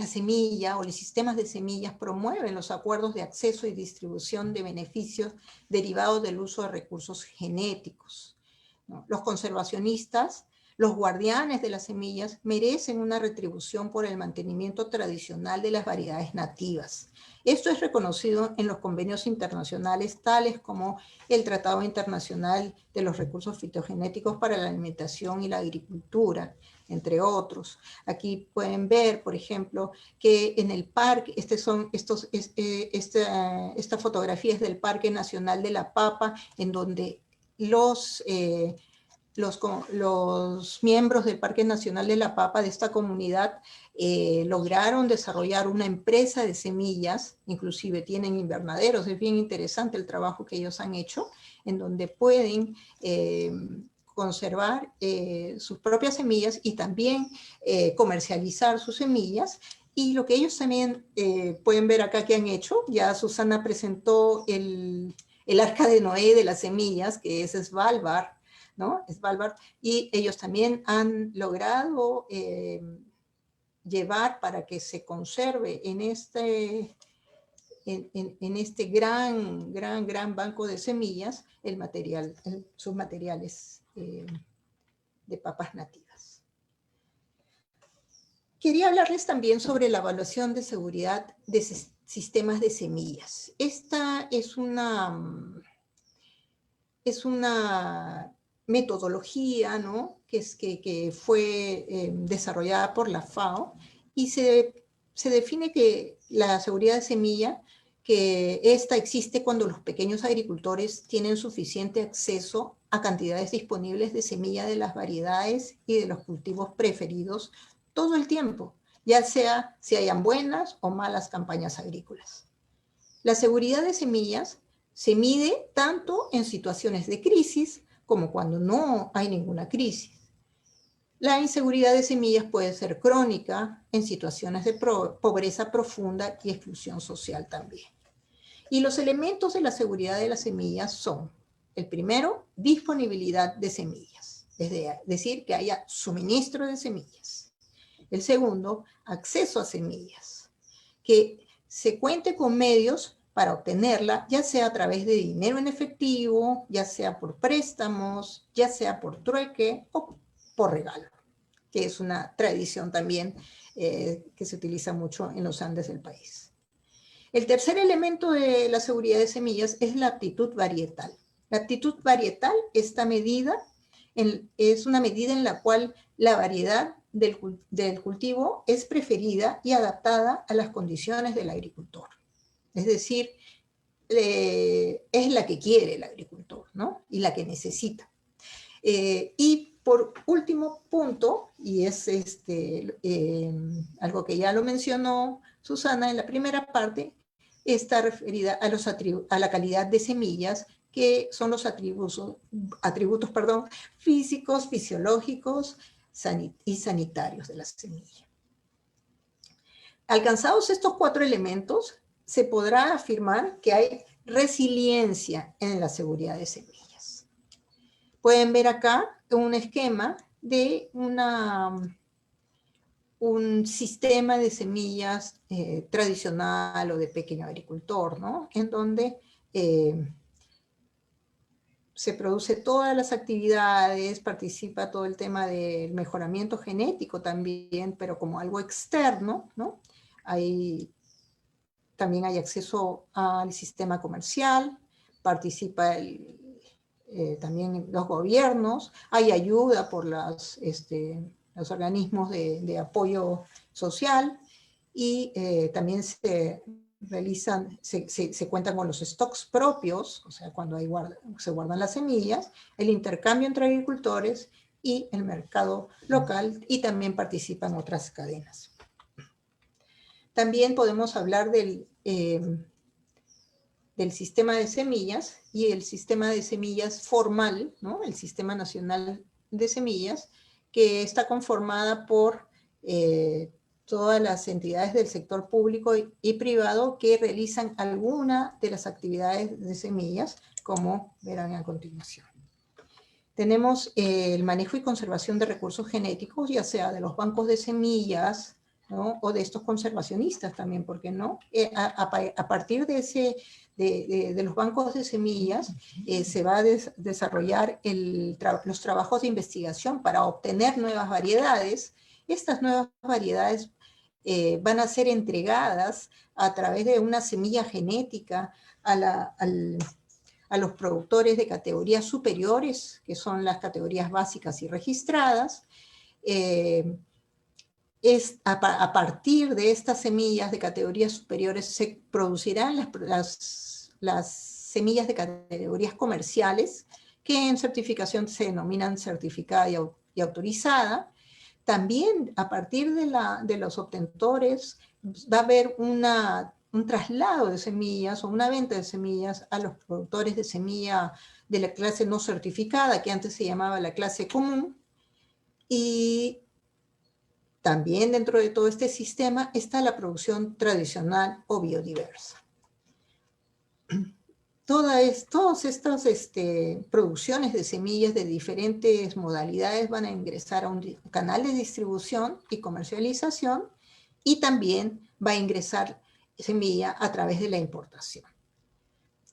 semilla o los sistemas de semillas promueven los acuerdos de acceso y distribución de beneficios derivados del uso de recursos genéticos, ¿no? Los conservacionistas, los guardianes de las semillas, merecen una retribución por el mantenimiento tradicional de las variedades nativas. Esto es reconocido en los convenios internacionales, tales como el Tratado Internacional de los Recursos Fitogenéticos para la Alimentación y la Agricultura, entre otros. Aquí pueden ver, por ejemplo, que en el parque, esta fotografía es del Parque Nacional de La Papa, en donde los miembros del Parque Nacional de La Papa, de esta comunidad, lograron desarrollar una empresa de semillas, inclusive tienen invernaderos. Es bien interesante el trabajo que ellos han hecho, en donde pueden conservar sus propias semillas y también comercializar sus semillas. Y lo que ellos también pueden ver acá que han hecho, ya Susana presentó el arca de Noé de las semillas, que es Svalbard, ¿no? Svalbard, y ellos también han logrado llevar para que se conserve en este gran banco de semillas sus materiales de papas nativas. Quería hablarles también sobre la evaluación de seguridad de sistemas de semillas. Esta es una metodología, ¿no?, que fue desarrollada por la FAO, y se define que la seguridad de semilla, que esta existe cuando los pequeños agricultores tienen suficiente acceso a cantidades disponibles de semilla de las variedades y de los cultivos preferidos todo el tiempo, ya sea si hayan buenas o malas campañas agrícolas. La seguridad de semillas se mide tanto en situaciones de crisis como cuando no hay ninguna crisis. La inseguridad de semillas puede ser crónica en situaciones de pobreza profunda y exclusión social también. Y los elementos de la seguridad de las semillas son, el primero, disponibilidad de semillas, es decir, que haya suministro de semillas. El segundo, acceso a semillas, que se cuente con medios para obtenerla, ya sea a través de dinero en efectivo, ya sea por préstamos, ya sea por trueque o por regalo, que es una tradición también que se utiliza mucho en los Andes del país. El tercer elemento de la seguridad de semillas es la aptitud varietal. La aptitud varietal, esta medida, es una medida en la cual la variedad del cultivo es preferida y adaptada a las condiciones del agricultor. Es decir, es la que quiere el agricultor, ¿no?, y la que necesita. Y por último punto, y es algo que ya lo mencionó Susana en la primera parte, está referida a la calidad de semillas, que son los atributos físicos, fisiológicos y sanitarios de la semilla. Alcanzados estos 4 elementos, se podrá afirmar que hay resiliencia en la seguridad de semillas. Pueden ver acá un esquema de un sistema de semillas tradicional o de pequeño agricultor, ¿no?, en donde se produce todas las actividades, participa todo el tema del mejoramiento genético también, pero como algo externo, ¿no? También hay acceso al sistema comercial, participa también los gobiernos, hay ayuda por los organismos de apoyo social, y también se cuentan con los stocks propios, o sea, cuando se guardan las semillas, el intercambio entre agricultores y el mercado local, y también participan otras cadenas. También podemos hablar del sistema de semillas y el sistema de semillas formal, ¿no?, el Sistema Nacional de Semillas, que está conformada por todas las entidades del sector público y privado que realizan alguna de las actividades de semillas, como verán a continuación. Tenemos el manejo y conservación de recursos genéticos, ya sea de los bancos de semillas, ¿no?, o de estos conservacionistas también, ¿por qué no? A partir de los bancos de semillas se va a desarrollar los trabajos de investigación para obtener nuevas variedades. Estas nuevas variedades van a ser entregadas a través de una semilla genética a los productores de categorías superiores, que son las categorías básicas y registradas. A partir de estas semillas de categorías superiores se producirán las semillas de categorías comerciales, que en certificación se denominan certificada y autorizada. También a partir de los obtentores va a haber un traslado de semillas o una venta de semillas a los productores de semilla de la clase no certificada, que antes se llamaba la clase común. Y también dentro de todo este sistema está la producción tradicional o biodiversa. Todas estas producciones de semillas de diferentes modalidades van a ingresar a un canal de distribución y comercialización, y también va a ingresar semilla a través de la importación.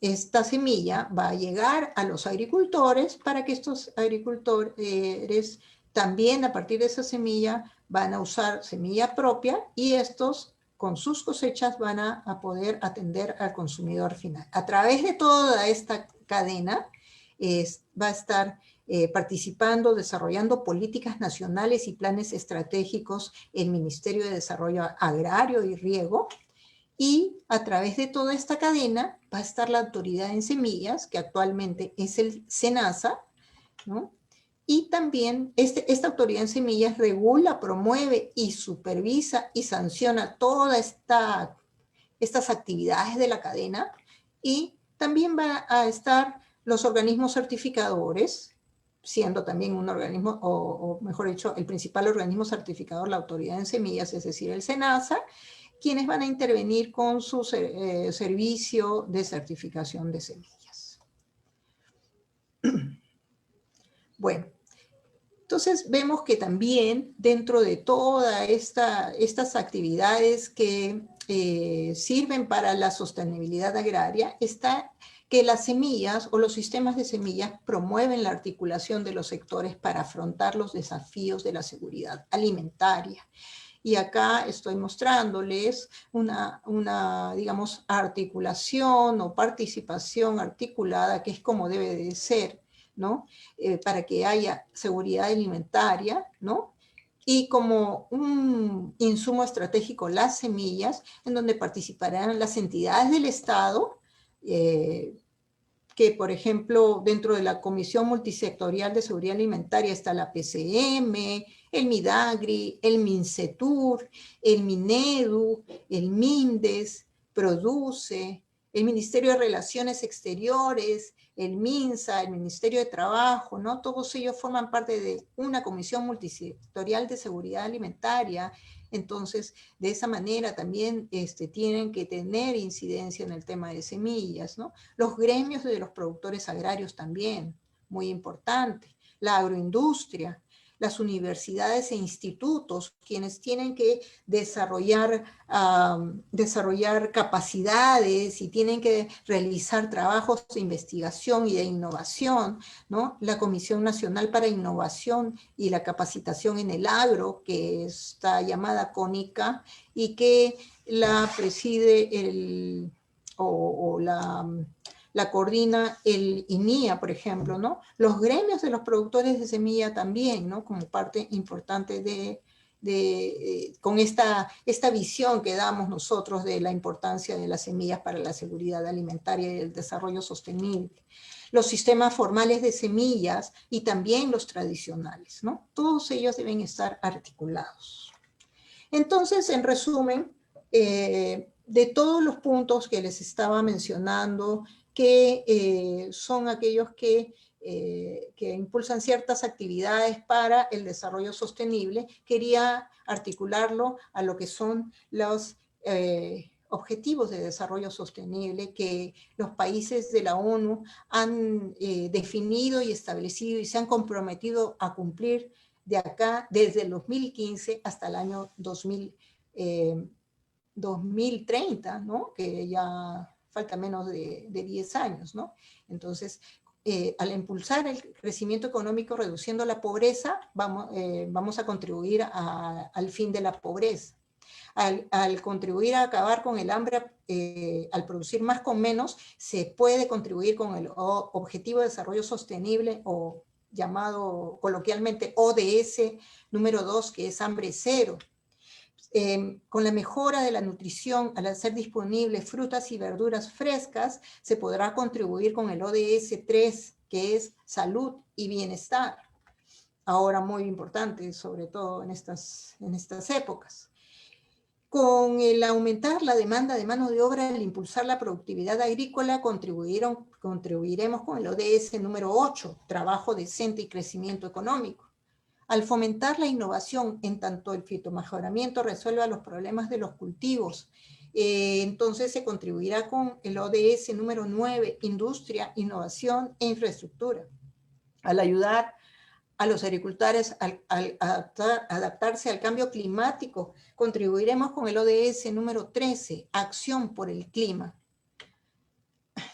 Esta semilla va a llegar a los agricultores para que estos agricultores también a partir de esa semilla van a usar semilla propia, y estos con sus cosechas van a poder atender al consumidor final. A través de toda esta cadena va a estar participando, desarrollando políticas nacionales y planes estratégicos el Ministerio de Desarrollo Agrario y Riego, y a través de toda esta cadena va a estar la autoridad en semillas, que actualmente es el SENASA, ¿no? Y también esta autoridad en semillas regula, promueve y supervisa y sanciona todas estas actividades de la cadena, y también va a estar los organismos certificadores, siendo también un organismo, o mejor dicho, el principal organismo certificador, la autoridad en semillas, es decir, el SENASA, quienes van a intervenir con su servicio de certificación de semillas. Bueno, entonces vemos que también dentro de todas estas actividades que sirven para la sostenibilidad agraria está que las semillas o los sistemas de semillas promueven la articulación de los sectores para afrontar los desafíos de la seguridad alimentaria. Y acá estoy mostrándoles una, digamos, articulación o participación articulada, que es como debe de ser, ¿no? Para que haya seguridad alimentaria, ¿no? Y como un insumo estratégico, las semillas, en donde participarán las entidades del Estado, que por ejemplo dentro de la Comisión Multisectorial de Seguridad Alimentaria está la PCM, el MIDAGRI, el MINCETUR, el MINEDU, el MINDES, PRODUCE, el Ministerio de Relaciones Exteriores, el MINSA, el Ministerio de Trabajo, ¿no? Todos ellos forman parte de una Comisión Multisectorial de Seguridad Alimentaria. Entonces, de esa manera también tienen que tener incidencia en el tema de semillas, ¿no? Los gremios de los productores agrarios también, muy importante. La agroindustria, las universidades e institutos, quienes tienen que desarrollar capacidades y tienen que realizar trabajos de investigación y de innovación, ¿no? La Comisión Nacional para Innovación y la Capacitación en el Agro, que está llamada CONICA, y que la preside la coordina el INIA, por ejemplo, ¿no? Los gremios de los productores de semilla también, ¿no? Como parte importante con esta visión que damos nosotros de la importancia de las semillas para la seguridad alimentaria y el desarrollo sostenible. Los sistemas formales de semillas y también los tradicionales, ¿no? Todos ellos deben estar articulados. Entonces, en resumen, de todos los puntos que les estaba mencionando, que son aquellos que impulsan ciertas actividades para el desarrollo sostenible, quería articularlo a lo que son los objetivos de desarrollo sostenible que los países de la ONU han definido y establecido y se han comprometido a cumplir de acá desde el 2015 hasta el año 2030, ¿no? Que ya falta menos de 10 años, ¿no? Entonces, al impulsar el crecimiento económico reduciendo la pobreza, vamos a contribuir al fin de la pobreza. Al contribuir a acabar con el hambre, al producir más con menos, se puede contribuir con el Objetivo de Desarrollo Sostenible, o llamado coloquialmente ODS número 2, que es hambre cero. Con la mejora de la nutrición, al hacer disponibles frutas y verduras frescas, se podrá contribuir con el ODS 3, que es salud y bienestar. Ahora muy importante, sobre todo en estas épocas. Con el aumentar la demanda de mano de obra, al impulsar la productividad agrícola, contribuiremos con el ODS número 8, trabajo decente y crecimiento económico. Al fomentar la innovación, en tanto el fitomejoramiento resuelva los problemas de los cultivos, entonces se contribuirá con el ODS número 9, industria, innovación e infraestructura. Al ayudar a los agricultores al adaptarse al cambio climático, contribuiremos con el ODS número 13, acción por el clima.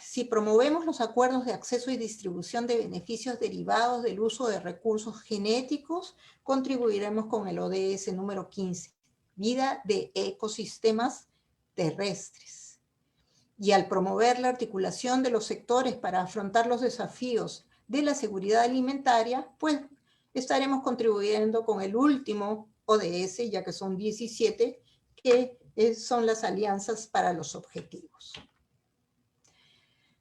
Si promovemos los acuerdos de acceso y distribución de beneficios derivados del uso de recursos genéticos, contribuiremos con el ODS número 15, vida de ecosistemas terrestres. Y al promover la articulación de los sectores para afrontar los desafíos de la seguridad alimentaria, pues estaremos contribuyendo con el último ODS, ya que son 17, que son las alianzas para los objetivos.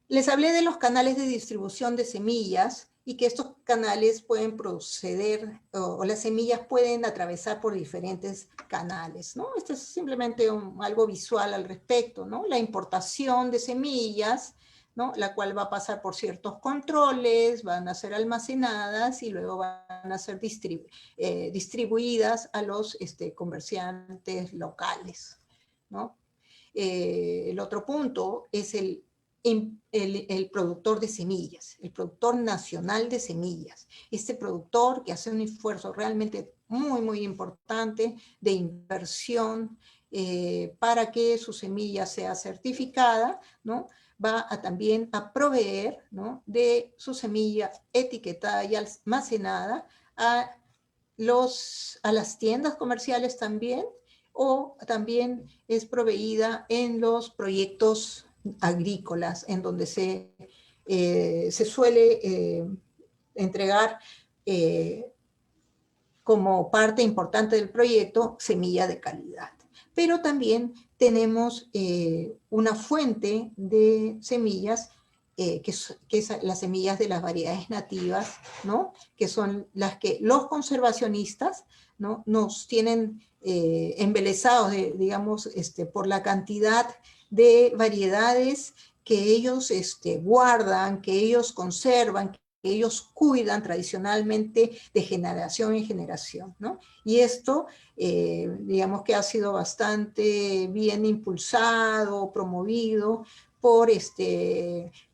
Les hablé de los canales de distribución de semillas y que estos canales pueden proceder, o las semillas pueden atravesar por diferentes canales, ¿no? Esto es simplemente algo visual al respecto, ¿no? La importación de semillas, ¿no? La cual va a pasar por ciertos controles, van a ser almacenadas y luego van a ser distribuidas a los comerciantes locales, ¿no? El otro punto es el productor de semillas, el productor nacional de semillas. Este productor que hace un esfuerzo realmente muy, muy importante de inversión para que su semilla sea certificada, ¿no? Va también a proveer, ¿no?, de su semilla etiquetada y almacenada a las tiendas comerciales también, o también es proveída en los proyectos agrícolas, en donde se suele entregar como parte importante del proyecto semilla de calidad. Pero también tenemos una fuente de semillas que es las semillas de las variedades nativas, ¿no?, que son las que los conservacionistas, ¿no?, nos tienen embelesados, digamos, por la cantidad de variedades que ellos guardan, que ellos conservan, que ellos cuidan tradicionalmente de generación en generación, ¿no? Y esto, digamos que ha sido bastante bien impulsado, promovido por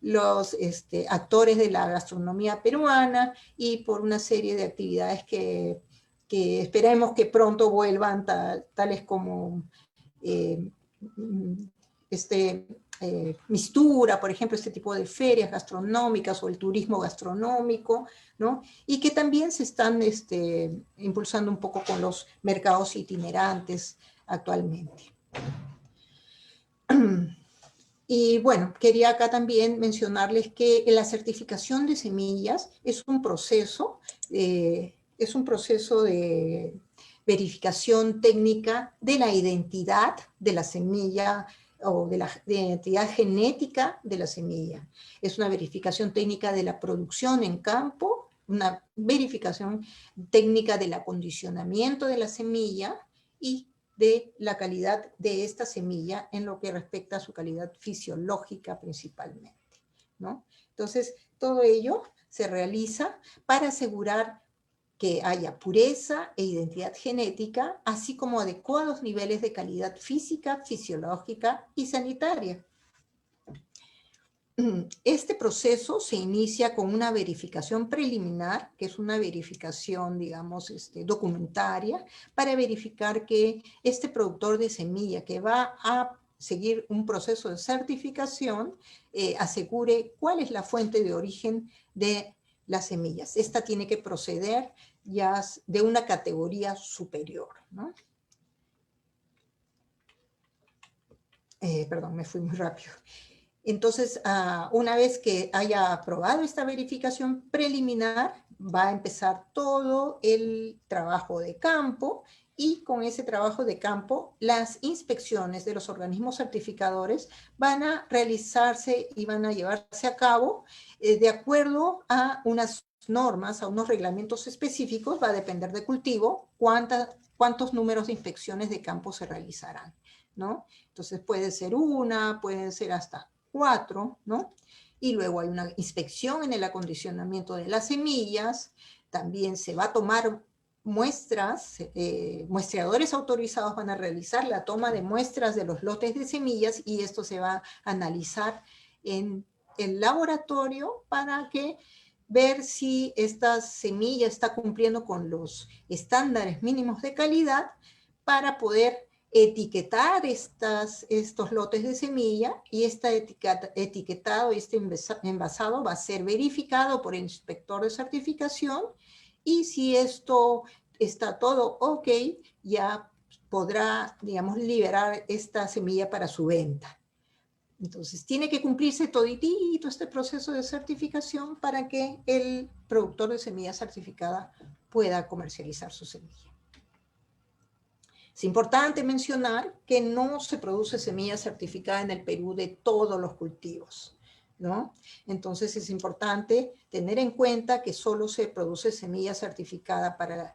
los actores de la gastronomía peruana y por una serie de actividades que esperemos que pronto vuelvan, tales como Mistura, por ejemplo, este tipo de ferias gastronómicas o el turismo gastronómico, ¿no? Y que también se están impulsando un poco con los mercados itinerantes actualmente. Y bueno, quería acá también mencionarles que la certificación de semillas es un proceso de verificación técnica de la identidad de la semilla o de la identidad genética de la semilla. Es una verificación técnica de la producción en campo, una verificación técnica del acondicionamiento de la semilla y de la calidad de esta semilla en lo que respecta a su calidad fisiológica principalmente, ¿no? Entonces, todo ello se realiza para asegurar que haya pureza e identidad genética, así como adecuados niveles de calidad física, fisiológica y sanitaria. Este proceso se inicia con una verificación preliminar, que es una verificación, digamos, documentaria, para verificar que este productor de semilla que va a seguir un proceso de certificación, asegure cuál es la fuente de origen de las semillas. Esta tiene que proceder ya de una categoría superior, ¿no? perdón, me fui muy rápido. Entonces, una vez que haya aprobado esta verificación preliminar, va a empezar todo el trabajo de campo, y con ese trabajo de campo, las inspecciones de los organismos certificadores van a realizarse y van a llevarse a cabo de acuerdo a unas normas, a unos reglamentos específicos. Va a depender de cultivo cuántos números de inspecciones de campo se realizarán, ¿no? Entonces puede ser una, pueden ser hasta 4, ¿no? Y luego hay una inspección en el acondicionamiento de las semillas. También se va a tomar muestras, muestreadores autorizados van a realizar la toma de muestras de los lotes de semillas, y esto se va a analizar en el laboratorio para ver si esta semilla está cumpliendo con los estándares mínimos de calidad, para poder etiquetar estos lotes de semilla, y este etiquetado y este envasado va a ser verificado por el inspector de certificación, y si esto está todo ok, ya podrá, digamos, liberar esta semilla para su venta. Entonces, tiene que cumplirse toditito este proceso de certificación para que el productor de semilla certificada pueda comercializar su semilla. Es importante mencionar que no se produce semilla certificada en el Perú de todos los cultivos, ¿no? Entonces es importante tener en cuenta que solo se produce semilla certificada para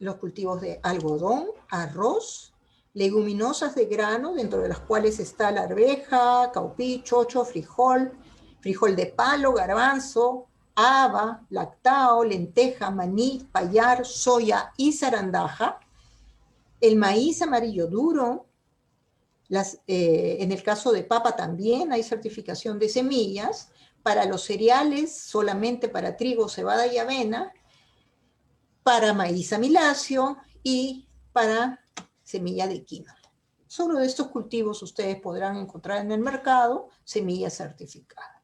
los cultivos de algodón, arroz, leguminosas de grano, dentro de las cuales está la arveja, caupí, chocho, frijol, frijol de palo, garbanzo, haba, lactao, lenteja, maní, payar, soya y zarandaja. El maíz amarillo duro, en el caso de papa también hay certificación de semillas. Para los cereales, solamente para trigo, cebada y avena, para maíz amiláceo y para semilla de quinoa. Solo de estos cultivos ustedes podrán encontrar en el mercado semilla certificada.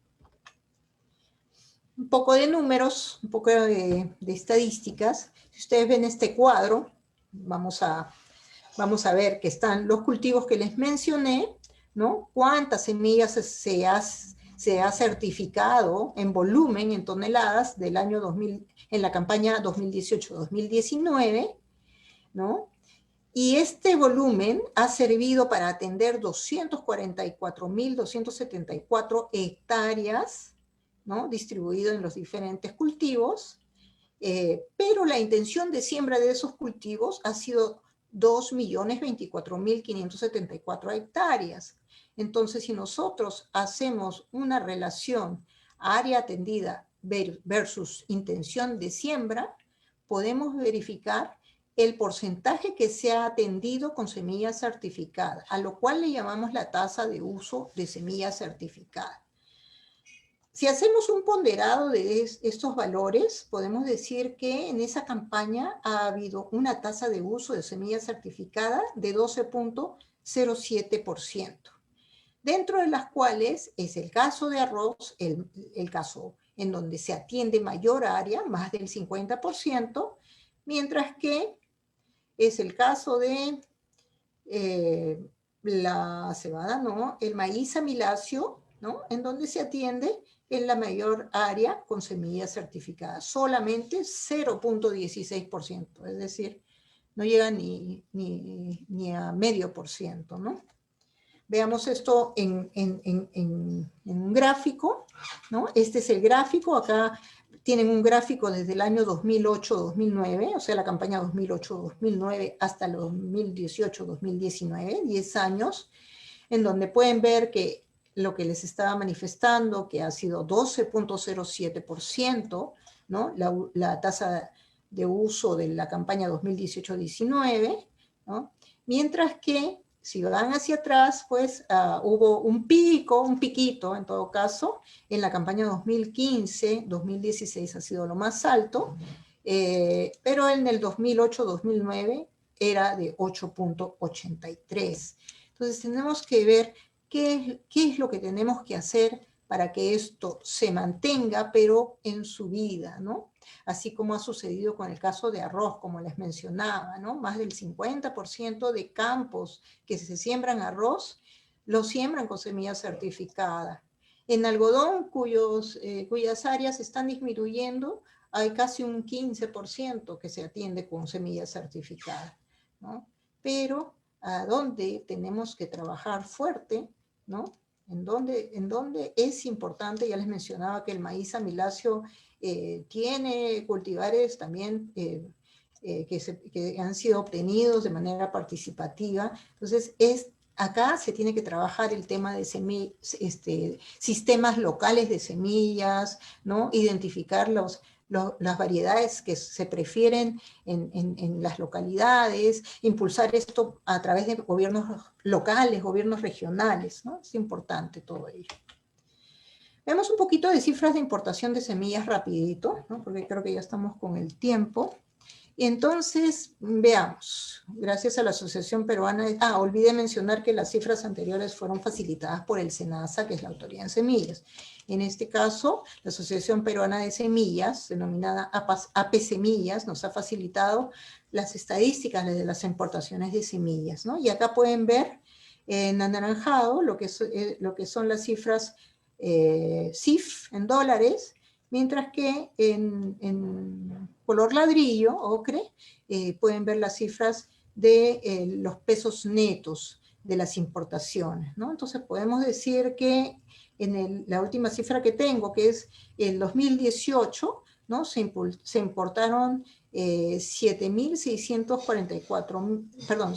Un poco de números, un poco de estadísticas. Si ustedes ven este cuadro, vamos a ver que están los cultivos que les mencioné, ¿no? Cuántas semillas se ha certificado en volumen, en toneladas, del año 2000, en la campaña 2018-2019, ¿no? Y este volumen ha servido para atender 244.274 hectáreas, ¿no? Distribuido en los diferentes cultivos, pero la intención de siembra de esos cultivos ha sido 2.024.574 hectáreas. Entonces, si nosotros hacemos una relación área atendida versus intención de siembra, podemos verificar el porcentaje que se ha atendido con semilla certificada, a lo cual le llamamos la tasa de uso de semilla certificada. Si hacemos un ponderado de estos valores, podemos decir que en esa campaña ha habido una tasa de uso de semilla certificada de 12.07%, dentro de las cuales es el caso de arroz, el caso en donde se atiende mayor área, más del 50%, mientras que es el caso de la cebada, ¿no? El maíz amiláceo, ¿no? En donde se atiende en la mayor área con semilla certificada, solamente 0.16%, es decir, no llega ni a medio por ciento, ¿no? Veamos esto en un gráfico, ¿no? Este es el gráfico, acá tienen un gráfico desde el año 2008-2009, o sea, la campaña 2008-2009 hasta el 2018-2019, 10 años, en donde pueden ver que lo que les estaba manifestando, que ha sido 12.07%, ¿no? La tasa de uso de la campaña 2018-19, ¿no? Mientras que si van hacia atrás, pues hubo un piquito en todo caso, en la campaña 2015-2016 ha sido lo más alto, pero en el 2008-2009 era de 8.83. Entonces tenemos que ver qué es lo que tenemos que hacer para que esto se mantenga, pero en su vida, ¿no? Así como ha sucedido con el caso de arroz, como les mencionaba, ¿no? Más del 50% de campos que se siembran arroz lo siembran con semilla certificada. En algodón, cuyas áreas están disminuyendo, hay casi un 15% que se atiende con semilla certificada, ¿no? Pero a dónde tenemos que trabajar fuerte, ¿no? En donde es importante, ya les mencionaba que el maíz amiláceo tiene cultivares también que han sido obtenidos de manera participativa. Entonces, acá se tiene que trabajar el tema de sistemas locales de semillas, ¿no? Identificar las variedades que se prefieren en las localidades, impulsar esto a través de gobiernos locales, gobiernos regionales, ¿no? Es importante todo ello. Veamos un poquito de cifras de importación de semillas rapidito, ¿no? Porque creo que ya estamos con el tiempo. Y entonces, veamos, gracias a la Asociación Peruana, olvidé mencionar que las cifras anteriores fueron facilitadas por el SENASA, que es la autoridad en semillas. En este caso, la Asociación Peruana de Semillas, denominada AP Semillas, nos ha facilitado las estadísticas de las importaciones de semillas, ¿no? Y acá pueden ver en anaranjado lo que son las cifras CIF en dólares, mientras que en color ladrillo, ocre, pueden ver las cifras de los pesos netos de las importaciones, ¿no? Entonces podemos decir que en la última cifra que tengo, que es el 2018, ¿no? Se importaron 7.644, perdón,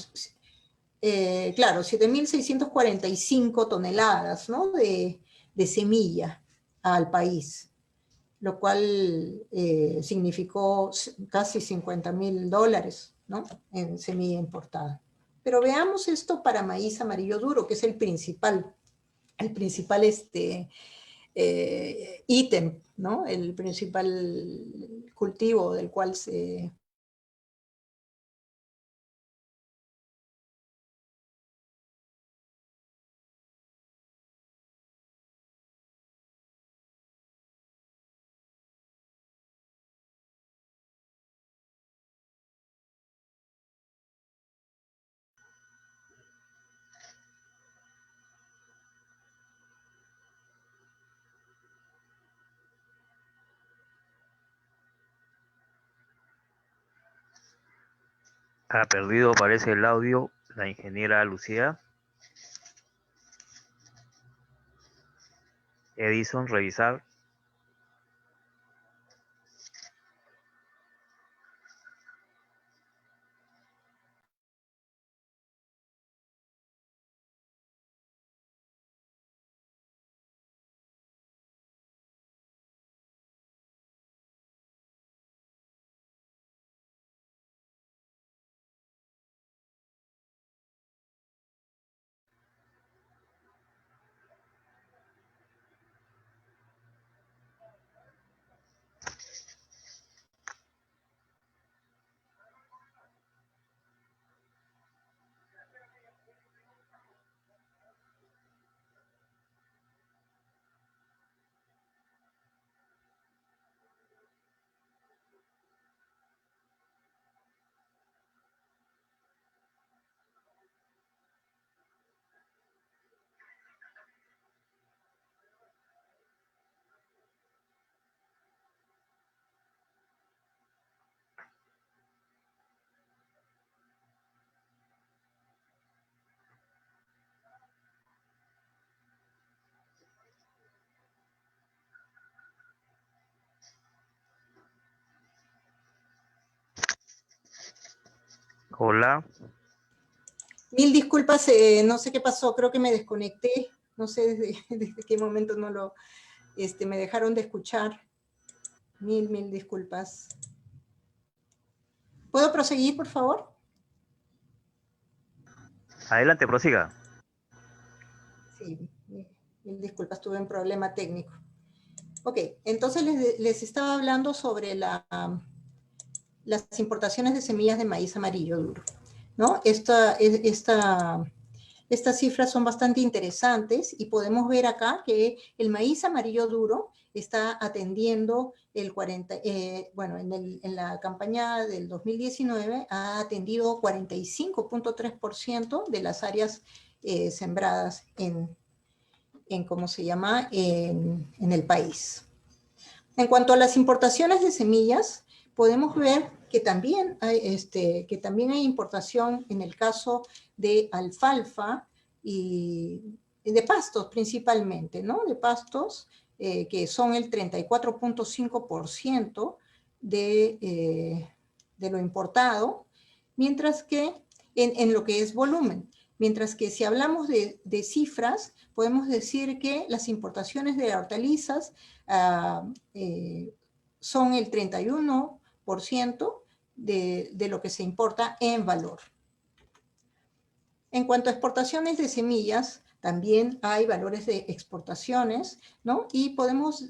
claro, 7.645 toneladas, ¿no? de semilla al país, lo cual significó casi $50.000, ¿no? En semilla importada. Pero veamos esto para maíz amarillo duro, que es el principal ítem, ¿no? El principal cultivo del cual se... Ha perdido, parece, el audio la ingeniera Lucía. Edison, revisar. Hola. Mil disculpas, no sé qué pasó, creo que me desconecté, no sé desde qué momento me dejaron de escuchar. Mil disculpas. ¿Puedo proseguir, por favor? Adelante, prosiga. Sí, mil disculpas, tuve un problema técnico. Ok, entonces les estaba hablando sobre las importaciones de semillas de maíz amarillo duro, ¿no? Estas cifras son bastante interesantes y podemos ver acá que el maíz amarillo duro está atendiendo en la campaña del 2019 ha atendido 45.3% de las áreas sembradas ¿cómo se llama?, en el país. En cuanto a las importaciones de semillas, podemos ver que también hay importación en el caso de alfalfa y de pastos principalmente, ¿no? De pastos que son el 34.5% de lo importado, mientras que en lo que es volumen. Mientras que si hablamos de cifras, podemos decir que las importaciones de hortalizas son el 31% de lo que se importa en valor. En cuanto a exportaciones de semillas, también hay valores de exportaciones, ¿no? Y podemos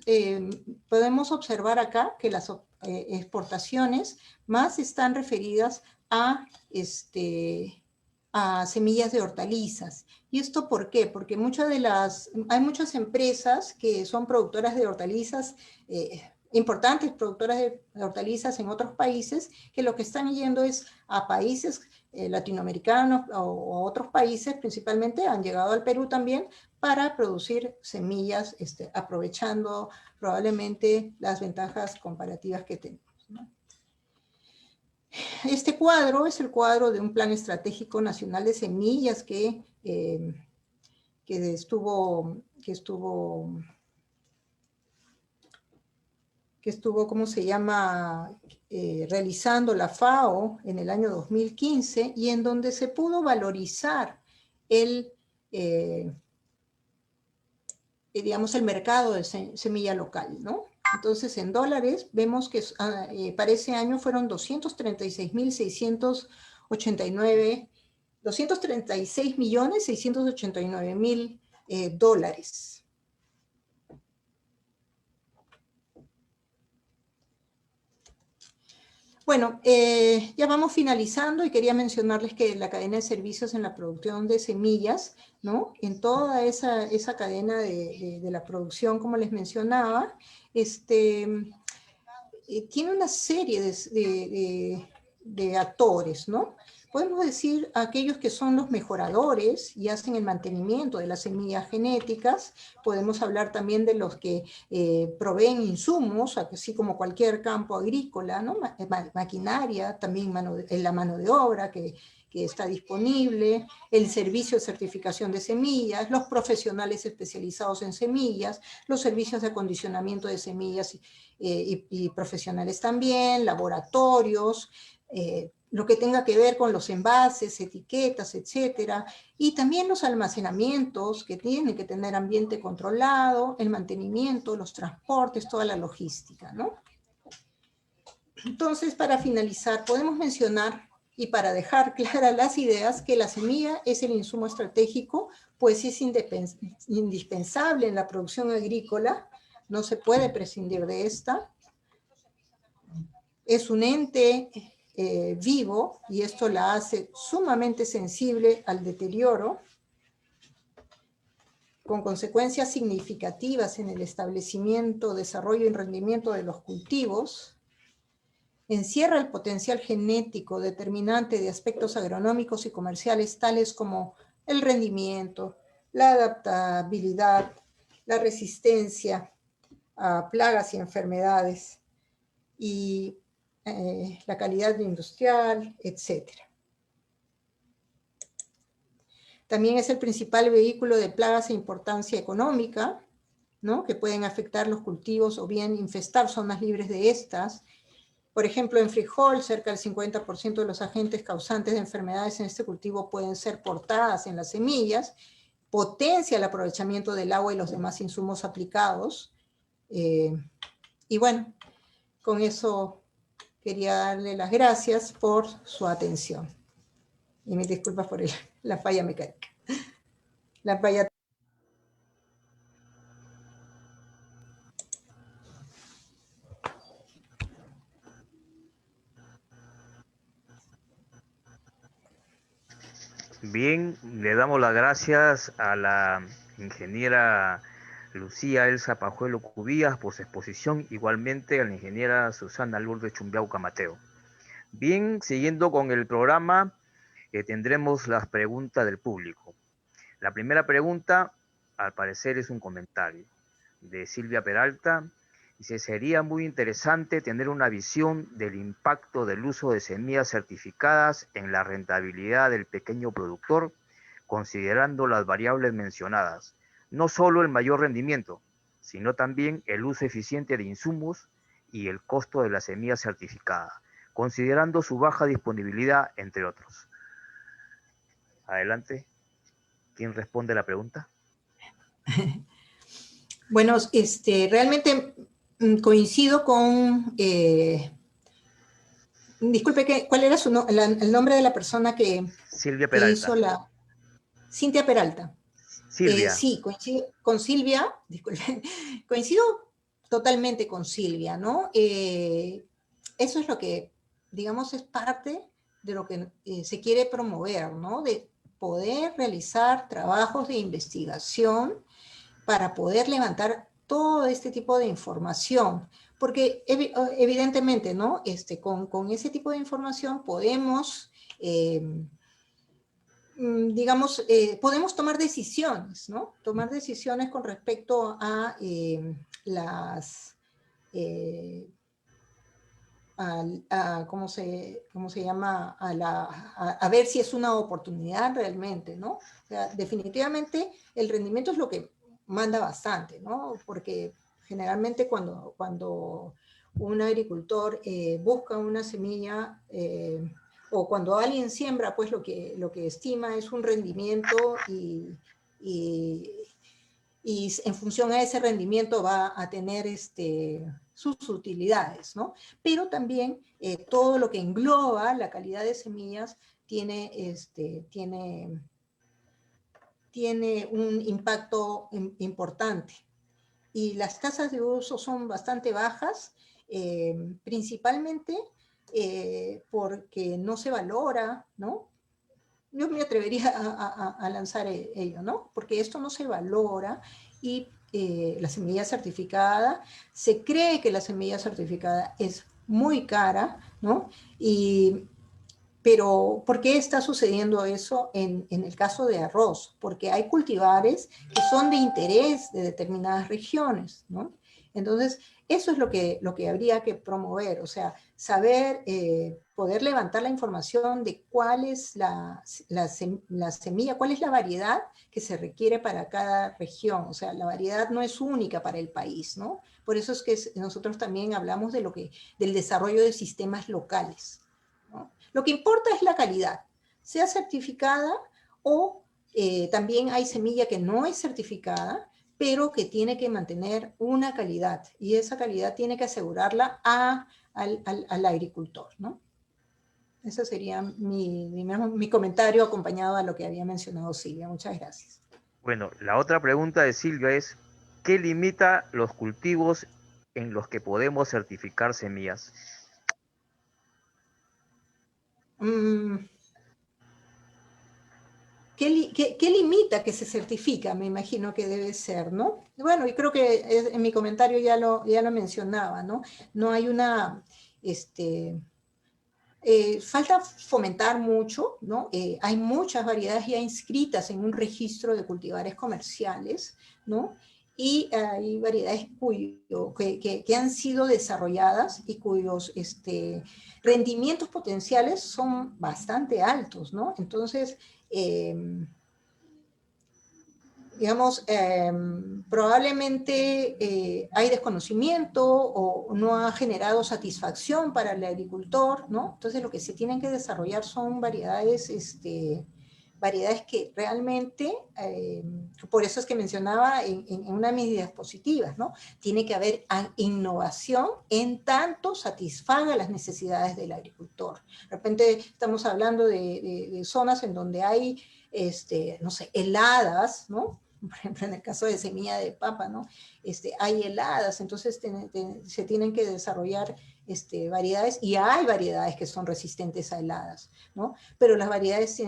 observar acá que las exportaciones más están referidas a semillas de hortalizas. ¿Y esto por qué? Porque hay muchas empresas que son productoras de hortalizas, importantes productoras de hortalizas en otros países, que lo que están yendo es a países latinoamericanos o otros países, principalmente han llegado al Perú también, para producir semillas, aprovechando probablemente las ventajas comparativas que tenemos, ¿no? Este cuadro es el cuadro de un Plan Estratégico Nacional de Semillas que estuvo, ¿cómo se llama?, realizando la FAO en el año 2015, y en donde se pudo valorizar digamos, el mercado de semilla local, ¿no? Entonces, en dólares, vemos que para ese año fueron 236.689.000 dólares. Bueno, ya vamos finalizando y quería mencionarles que la cadena de servicios en la producción de semillas, ¿no?, en toda esa cadena de la producción, como les mencionaba, tiene una serie de actores, ¿no? Podemos decir aquellos que son los mejoradores y hacen el mantenimiento de las semillas genéticas. Podemos hablar también de los que proveen insumos, así como cualquier campo agrícola, ¿no? Maquinaria, también la mano de obra que está disponible, el servicio de certificación de semillas, los profesionales especializados en semillas, los servicios de acondicionamiento de semillas y profesionales también, laboratorios, lo que tenga que ver con los envases, etiquetas, etcétera, y también los almacenamientos que tienen que tener ambiente controlado, el mantenimiento, los transportes, toda la logística, ¿no? Entonces, para finalizar, podemos mencionar, y para dejar claras las ideas, que la semilla es el insumo estratégico, pues es indispensable en la producción agrícola, no se puede prescindir de esta. Es un ente vivo, y esto la hace sumamente sensible al deterioro, con consecuencias significativas en el establecimiento, desarrollo y rendimiento de los cultivos. Encierra el potencial genético determinante de aspectos agronómicos y comerciales tales como el rendimiento, la adaptabilidad, la resistencia a plagas y enfermedades, y la calidad industrial, etc. También es el principal vehículo de plagas e importancia económica, ¿no?, que pueden afectar los cultivos o bien infestar zonas libres de estas. Por ejemplo, en frijol, cerca del 50% de los agentes causantes de enfermedades en este cultivo pueden ser portadas en las semillas. Potencia el aprovechamiento del agua y los demás insumos aplicados. Y bueno, con eso quería darle las gracias por su atención. Y mis disculpas por la falla mecánica. La falla. Bien, le damos las gracias a la ingeniera Lucía Elsa Pajuelo Cubías por su exposición, igualmente a la ingeniera Susana Lourdes Chumbiauca Mateo. Bien, siguiendo con el programa, tendremos las preguntas del público. La primera pregunta, al parecer, es un comentario de Silvia Peralta. Dice, sería muy interesante tener una visión del impacto del uso de semillas certificadas en la rentabilidad del pequeño productor, considerando las variables mencionadas, no solo el mayor rendimiento, sino también el uso eficiente de insumos y el costo de la semilla certificada, considerando su baja disponibilidad, entre otros. Adelante. ¿Quién responde a la pregunta? Bueno, realmente coincido con... disculpe, ¿cuál era el nombre de la persona Silvia que hizo Peralta. la... Cintia Peralta. Silvia. Sí, coincido con Silvia, disculpe, coincido totalmente con Silvia, ¿no? Eso es lo que, digamos, es parte de lo que se quiere promover, ¿no? De poder realizar trabajos de investigación para poder levantar todo este tipo de información, porque evidentemente, ¿no? Con ese tipo de información podemos... digamos, podemos tomar decisiones, ¿no? Tomar decisiones con respecto a las, ¿cómo se llama? A ver si es una oportunidad realmente, ¿no? O sea, definitivamente el rendimiento es lo que manda bastante, ¿no? Porque generalmente cuando un agricultor busca una semilla, o cuando alguien siembra, pues lo que estima es un rendimiento y, y en función a ese rendimiento va a tener sus utilidades, ¿no? Pero también todo lo que engloba la calidad de semillas tiene un impacto importante. Y las tasas de uso son bastante bajas, principalmente porque no se valora, ¿no? Yo me atrevería a lanzar ello, ¿no? Porque esto no se valora y la semilla certificada, se cree que la semilla certificada es muy cara, ¿no? Pero, ¿por qué está sucediendo eso en el caso de arroz? Porque hay cultivares que son de interés de determinadas regiones, ¿no? Entonces, eso es lo que habría que promover, o sea, saber, poder levantar la información de cuál es la semilla, cuál es la variedad que se requiere para cada región. O sea, la variedad no es única para el país, ¿no? Por eso es que nosotros también hablamos del desarrollo de sistemas locales, ¿no? Lo que importa es la calidad, sea certificada o también hay semilla que no es certificada, pero que tiene que mantener una calidad y esa calidad tiene que asegurarla al agricultor, ¿no? Ese sería mi comentario acompañado a lo que había mencionado Silvia. Muchas gracias. Bueno, la otra pregunta de Silvia es, ¿qué limita los cultivos en los que podemos certificar semillas? ¿Qué limita que se certifica? Me imagino que debe ser, ¿no? Bueno, y creo que en mi comentario ya lo mencionaba, ¿no? No hay falta fomentar mucho, ¿no? Hay muchas variedades ya inscritas en un registro de cultivares comerciales, ¿no? Y hay variedades que han sido desarrolladas y cuyos rendimientos potenciales son bastante altos, ¿no? Entonces, digamos, probablemente hay desconocimiento o no ha generado satisfacción para el agricultor, ¿no? Entonces lo que se tienen que desarrollar son variedades, variedades que realmente, por eso es que mencionaba en una de mis diapositivas, ¿no? Tiene que haber innovación en tanto satisfaga las necesidades del agricultor. De repente estamos hablando de zonas en donde hay, no sé, heladas, ¿no? Por ejemplo, en el caso de semilla de papa, ¿no? Hay heladas, entonces se tienen que desarrollar variedades, y hay variedades que son resistentes a heladas, ¿no? Pero las variedades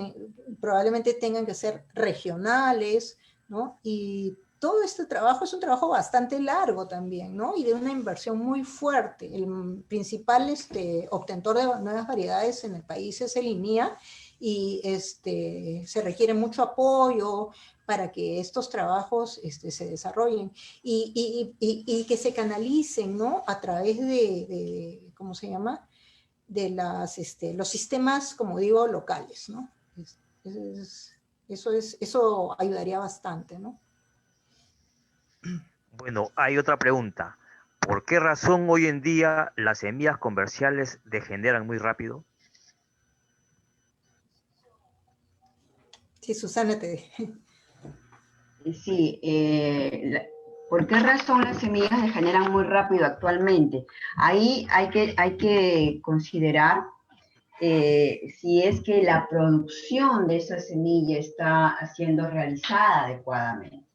probablemente tengan que ser regionales, ¿no? Y todo este trabajo es un trabajo bastante largo también, ¿no? Y de una inversión muy fuerte. El principal obtentor de nuevas variedades en el país es el INIA, y se requiere mucho apoyo para que estos trabajos se desarrollen y que se canalicen, ¿no? A través de ¿cómo se llama? De los sistemas, como digo, locales, ¿no? Eso ayudaría bastante, ¿no? Bueno, hay otra pregunta. ¿Por qué razón hoy en día las semillas comerciales degeneran muy rápido? Sí, Susana, Sí, ¿por qué razón las semillas degeneran muy rápido actualmente? Ahí hay que considerar si es que la producción de esa semilla está siendo realizada adecuadamente.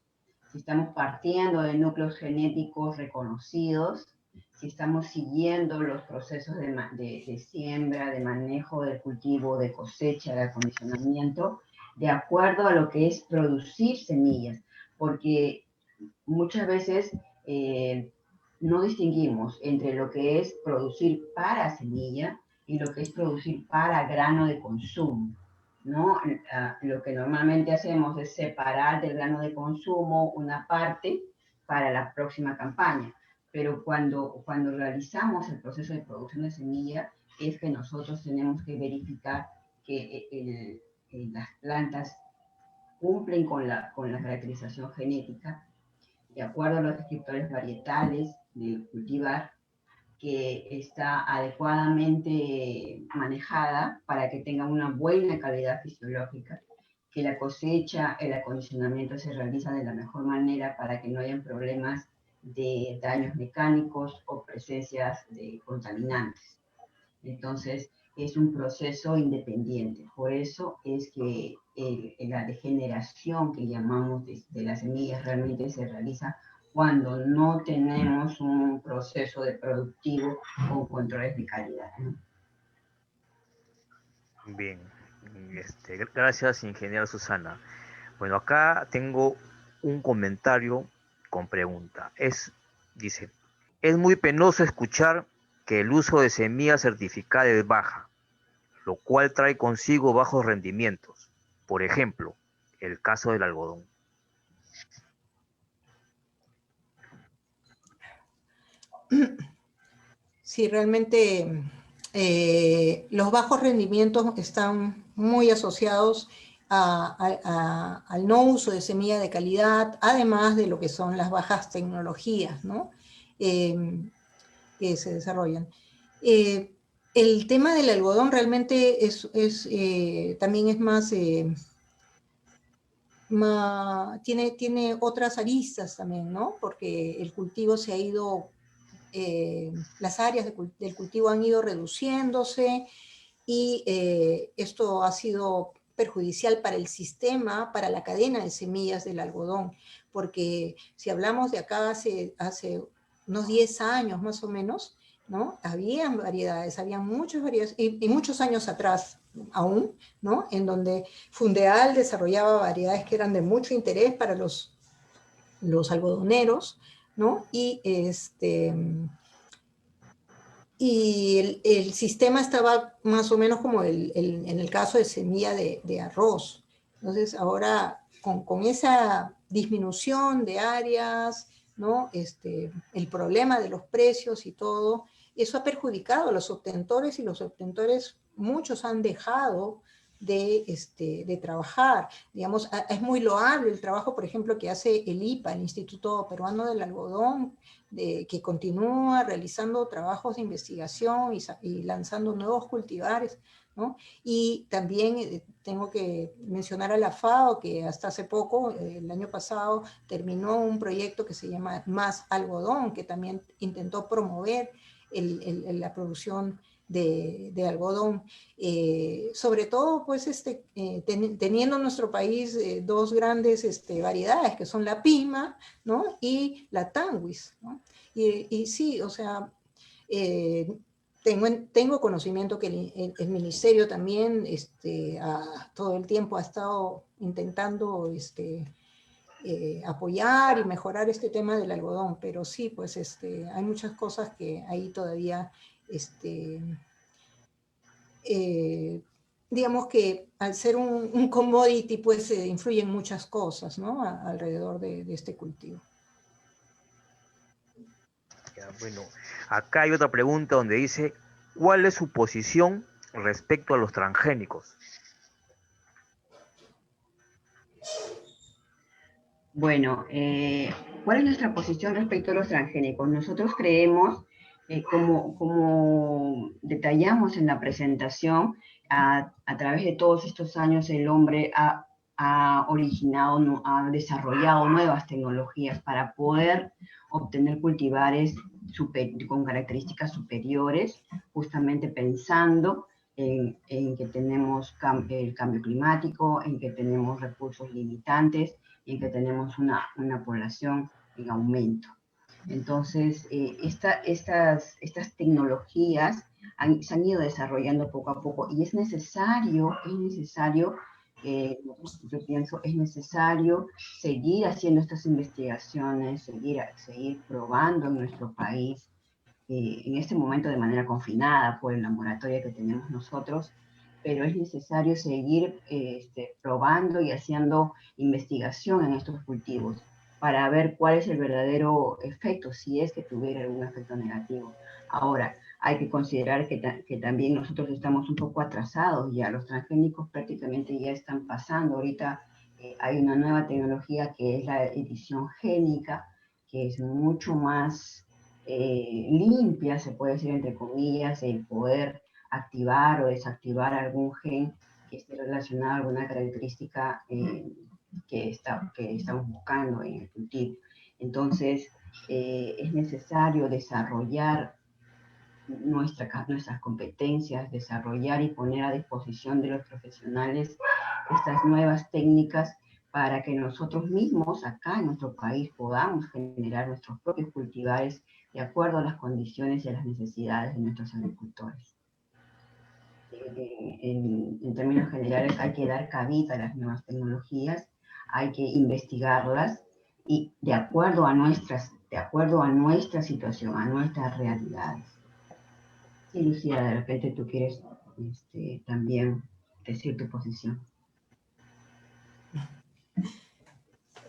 Si estamos partiendo de núcleos genéticos reconocidos, si estamos siguiendo los procesos de siembra, de manejo del cultivo, de cosecha, de acondicionamiento, de acuerdo a lo que es producir semillas, porque muchas veces no distinguimos entre lo que es producir para semilla y lo que es producir para grano de consumo, ¿no? Lo que normalmente hacemos es separar del grano de consumo una parte para la próxima campaña, pero cuando realizamos el proceso de producción de semilla es que nosotros tenemos que verificar que las plantas cumplen con la caracterización genética de acuerdo a los descriptores varietales de cultivar, que está adecuadamente manejada para que tenga una buena calidad fisiológica, que la cosecha, el acondicionamiento se realiza de la mejor manera para que no hayan problemas de daños mecánicos o presencias de contaminantes. Entonces, es un proceso independiente. Por eso es que la degeneración que llamamos de las semillas realmente se realiza cuando no tenemos un proceso de productivo con controles de calidad, ¿no? Bien, gracias, ingeniera Susana. Bueno, acá tengo un comentario con pregunta. Dice, es muy penoso escuchar que el uso de semillas certificadas es baja, lo cual trae consigo bajos rendimientos. Por ejemplo, el caso del algodón. Sí, realmente los bajos rendimientos están muy asociados al no uso de semilla de calidad, además de lo que son las bajas tecnologías, ¿no? Que se desarrollan. El tema del algodón realmente también es tiene otras aristas también, ¿no? Porque el cultivo se ha ido, las áreas del cultivo han ido reduciéndose y esto ha sido perjudicial para el sistema, para la cadena de semillas del algodón, porque si hablamos de acá hace unos 10 años más o menos, ¿no? Habían variedades, había muchas variedades, y muchos años atrás aún, ¿no? En donde Fundeal desarrollaba variedades que eran de mucho interés para los algodoneros, ¿no? Y el sistema estaba más o menos como en el caso de semilla de arroz. Entonces, ahora con esa disminución de áreas, ¿no? El problema de los precios y todo, eso ha perjudicado a los obtentores y los obtentores, muchos han dejado de trabajar. Digamos, es muy loable el trabajo, por ejemplo, que hace el IPA, el Instituto Peruano del Algodón, que continúa realizando trabajos de investigación y lanzando nuevos cultivares, ¿no? Y también tengo que mencionar a la FAO, que hasta hace poco, el año pasado, terminó un proyecto que se llama Más Algodón, que también intentó promover la producción de algodón, sobre todo pues teniendo en nuestro país dos grandes variedades, que son la pima, ¿no? Y la tanguis, ¿no? Y sí, o sea, tengo conocimiento que el ministerio también todo el tiempo ha estado intentando apoyar y mejorar este tema del algodón, pero sí, pues hay muchas cosas que ahí todavía eh, digamos que al ser un commodity, pues influyen muchas cosas, ¿no? Alrededor de este cultivo. Ya, bueno, acá hay otra pregunta donde dice, ¿cuál es su posición respecto a los transgénicos? Bueno, ¿cuál es nuestra posición respecto a los transgénicos? Nosotros creemos, como detallamos en la presentación, a través de todos estos años el hombre ha originado, ha desarrollado nuevas tecnologías para poder obtener cultivares con características superiores, justamente pensando en que tenemos el cambio climático, en que tenemos recursos limitantes, y que tenemos una población en aumento. Entonces, estas tecnologías se han ido desarrollando poco a poco y es necesario, yo pienso, es necesario seguir haciendo estas investigaciones, seguir probando en nuestro país, en este momento de manera confinada por la moratoria que tenemos nosotros, pero es necesario seguir probando y haciendo investigación en estos cultivos para ver cuál es el verdadero efecto, si es que tuviera algún efecto negativo. Ahora, hay que considerar que también nosotros estamos un poco atrasados ya, los transgénicos prácticamente ya están pasando. Ahorita hay una nueva tecnología que es la edición génica, que es mucho más limpia, se puede decir entre comillas, el poder activar o desactivar algún gen que esté relacionado a alguna característica que estamos buscando en el cultivo. Entonces, es necesario desarrollar nuestras competencias, desarrollar y poner a disposición de los profesionales estas nuevas técnicas para que nosotros mismos acá en nuestro país podamos generar nuestros propios cultivares de acuerdo a las condiciones y a las necesidades de nuestros agricultores. En términos generales hay que dar cabida a las nuevas tecnologías, hay que investigarlas y de acuerdo a nuestra situación, a nuestras realidades. Sí, Lucía, de repente tú quieres también decir tu posición.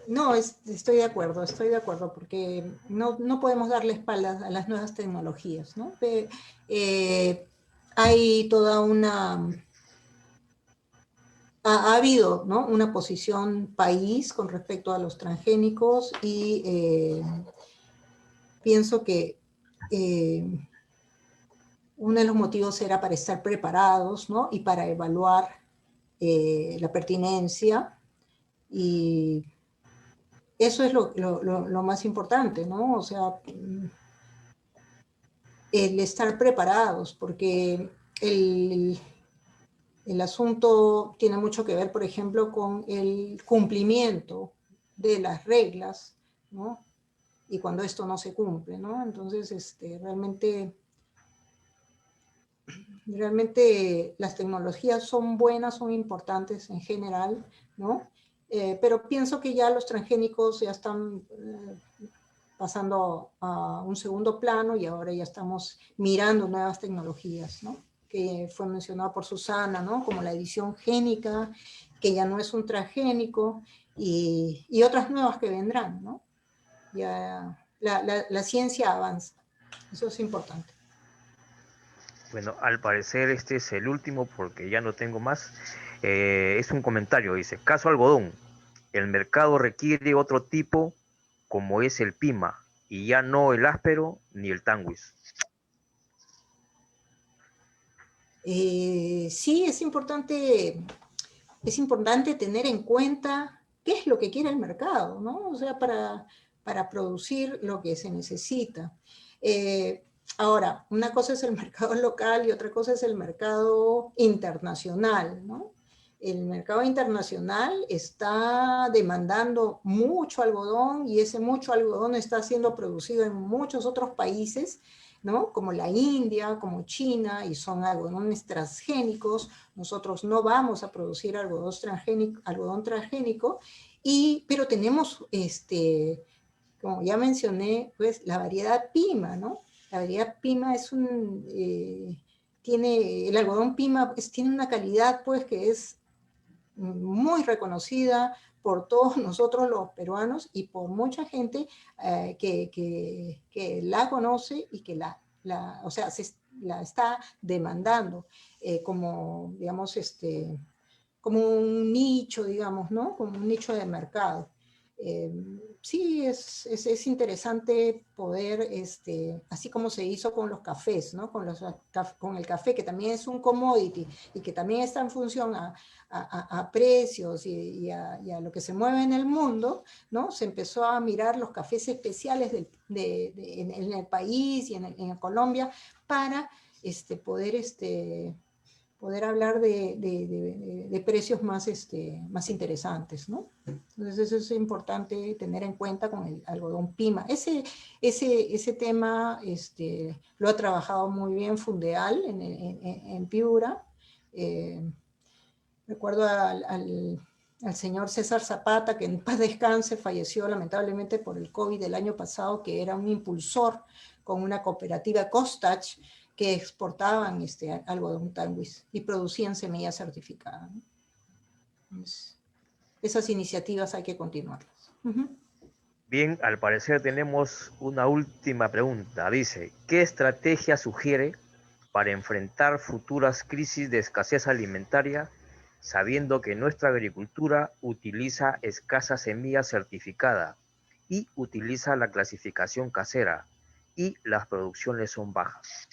No, estoy de acuerdo, porque no podemos darle espaldas a las nuevas tecnologías, ¿no? Hay toda una... Ha habido, ¿no?, una posición país con respecto a los transgénicos y pienso que uno de los motivos era para estar preparados, ¿no?, y para evaluar la pertinencia, y eso es lo más importante, ¿no? O sea, el estar preparados, porque el asunto tiene mucho que ver, por ejemplo, con el cumplimiento de las reglas, ¿no? Y cuando esto no se cumple, ¿no? Entonces, realmente las tecnologías son buenas, son importantes en general, ¿no? Pero pienso que ya los transgénicos ya están pasando a un segundo plano y ahora ya estamos mirando nuevas tecnologías, ¿no?, que fue mencionado por Susana, ¿no?, como la edición génica, que ya no es un transgénico, y otras nuevas que vendrán, ¿no? Ya la ciencia avanza, eso es importante. Bueno, al parecer este es el último porque ya no tengo más. Es un comentario, dice, caso algodón, el mercado requiere otro tipo como es el pima y ya no el áspero ni el tanguis. Sí, es importante tener en cuenta qué es lo que quiere el mercado, ¿no? O sea, para producir lo que se necesita. Ahora, una cosa es el mercado local y otra cosa es el mercado internacional, ¿no? El mercado internacional está demandando mucho algodón y ese mucho algodón está siendo producido en muchos otros países, ¿no?, como la India, como China, y son algodones transgénicos. Nosotros no vamos a producir algodón transgénico, pero tenemos, como ya mencioné, pues la variedad Pima, ¿no? La variedad Pima es el algodón Pima tiene una calidad pues que es muy reconocida por todos nosotros los peruanos y por mucha gente que la conoce y que o sea, la está demandando como, digamos, como un nicho, digamos, ¿no? Como un nicho de mercado. Sí, es interesante poder, así como se hizo con los cafés, ¿no? Con el café, que también es un commodity y que también está en función a precios y a lo que se mueve en el mundo, ¿no? Se empezó a mirar los cafés especiales en el país y en Colombia para poder hablar de precios más interesantes, ¿no? Entonces eso es importante tener en cuenta con el algodón Pima. Ese tema lo ha trabajado muy bien Fundeal en Piura. Recuerdo al señor César Zapata, que en paz descanse, falleció lamentablemente por el COVID del año pasado, que era un impulsor con una cooperativa Costach, que exportaban algodón Tanguis y producían semillas certificadas, ¿no? Entonces, esas iniciativas hay que continuarlas. Bien, al parecer tenemos una última pregunta. Dice, ¿qué estrategia sugiere para enfrentar futuras crisis de escasez alimentaria, sabiendo que nuestra agricultura utiliza escasa semilla certificada y utiliza la clasificación casera y las producciones son bajas?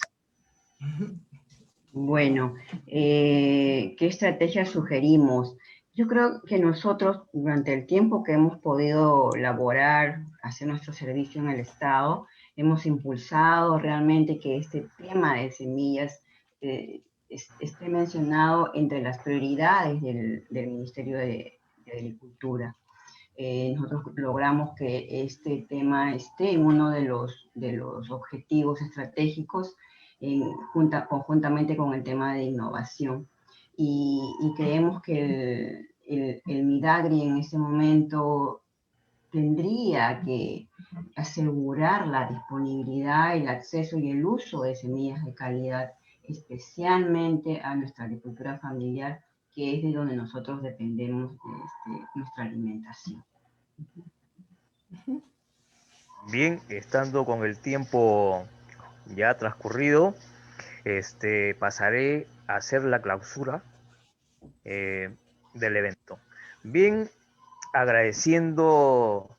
Bueno, ¿qué estrategia sugerimos? Yo creo que nosotros, durante el tiempo que hemos podido laborar, hacer nuestro servicio en el Estado, hemos impulsado realmente que este tema de semillas esté mencionado entre las prioridades del Ministerio de Agricultura. Nosotros logramos que este tema esté en uno de los objetivos estratégicos conjuntamente con el tema de innovación. Y creemos que el Midagri en este momento tendría que asegurar la disponibilidad, el acceso y el uso de semillas de calidad, especialmente a nuestra agricultura familiar, que es de donde nosotros dependemos de nuestra alimentación. Bien, estando con el tiempo ya transcurrido, pasaré a hacer la clausura del evento. Bien, agradeciendo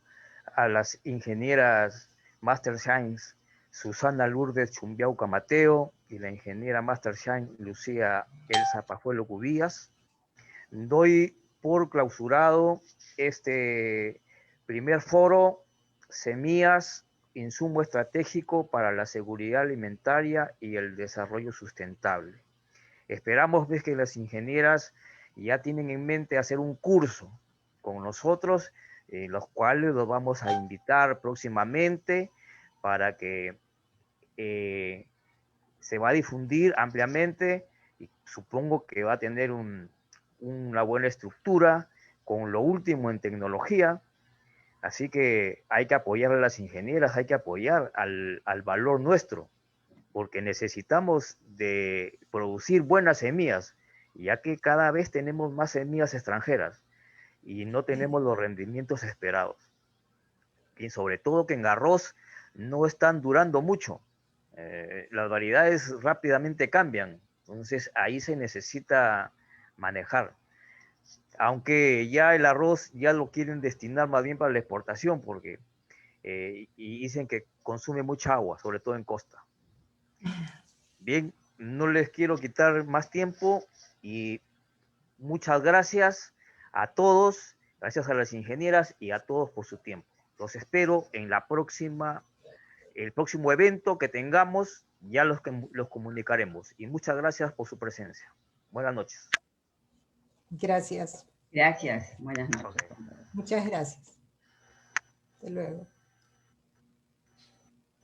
a las ingenieras Master Science Susana Lourdes Chumbiauca Mateo y la ingeniera Master Science Lucía Elsa Pajuelo Cubías, doy por clausurado este primer foro Semillas, insumo estratégico para la seguridad alimentaria y el desarrollo sustentable. Esperamos ver que las ingenieras ya tienen en mente hacer un curso con nosotros, los cuales los vamos a invitar próximamente para que se va a difundir ampliamente y supongo que va a tener una buena estructura con lo último en tecnología. Así que hay que apoyar a las ingenieras, hay que apoyar al valor nuestro, porque necesitamos de producir buenas semillas, ya que cada vez tenemos más semillas extranjeras y no tenemos los rendimientos esperados. Y sobre todo que en arroz no están durando mucho. Las variedades rápidamente cambian, entonces ahí se necesita manejar. Aunque ya el arroz ya lo quieren destinar más bien para la exportación, porque y dicen que consume mucha agua, sobre todo en costa. Bien, no les quiero quitar más tiempo y muchas gracias a todos, gracias a las ingenieras y a todos por su tiempo. Los espero en el próximo evento que tengamos, ya los comunicaremos. Y muchas gracias por su presencia. Buenas noches. Gracias. Gracias. Buenas noches. Okay. Muchas gracias. Hasta luego.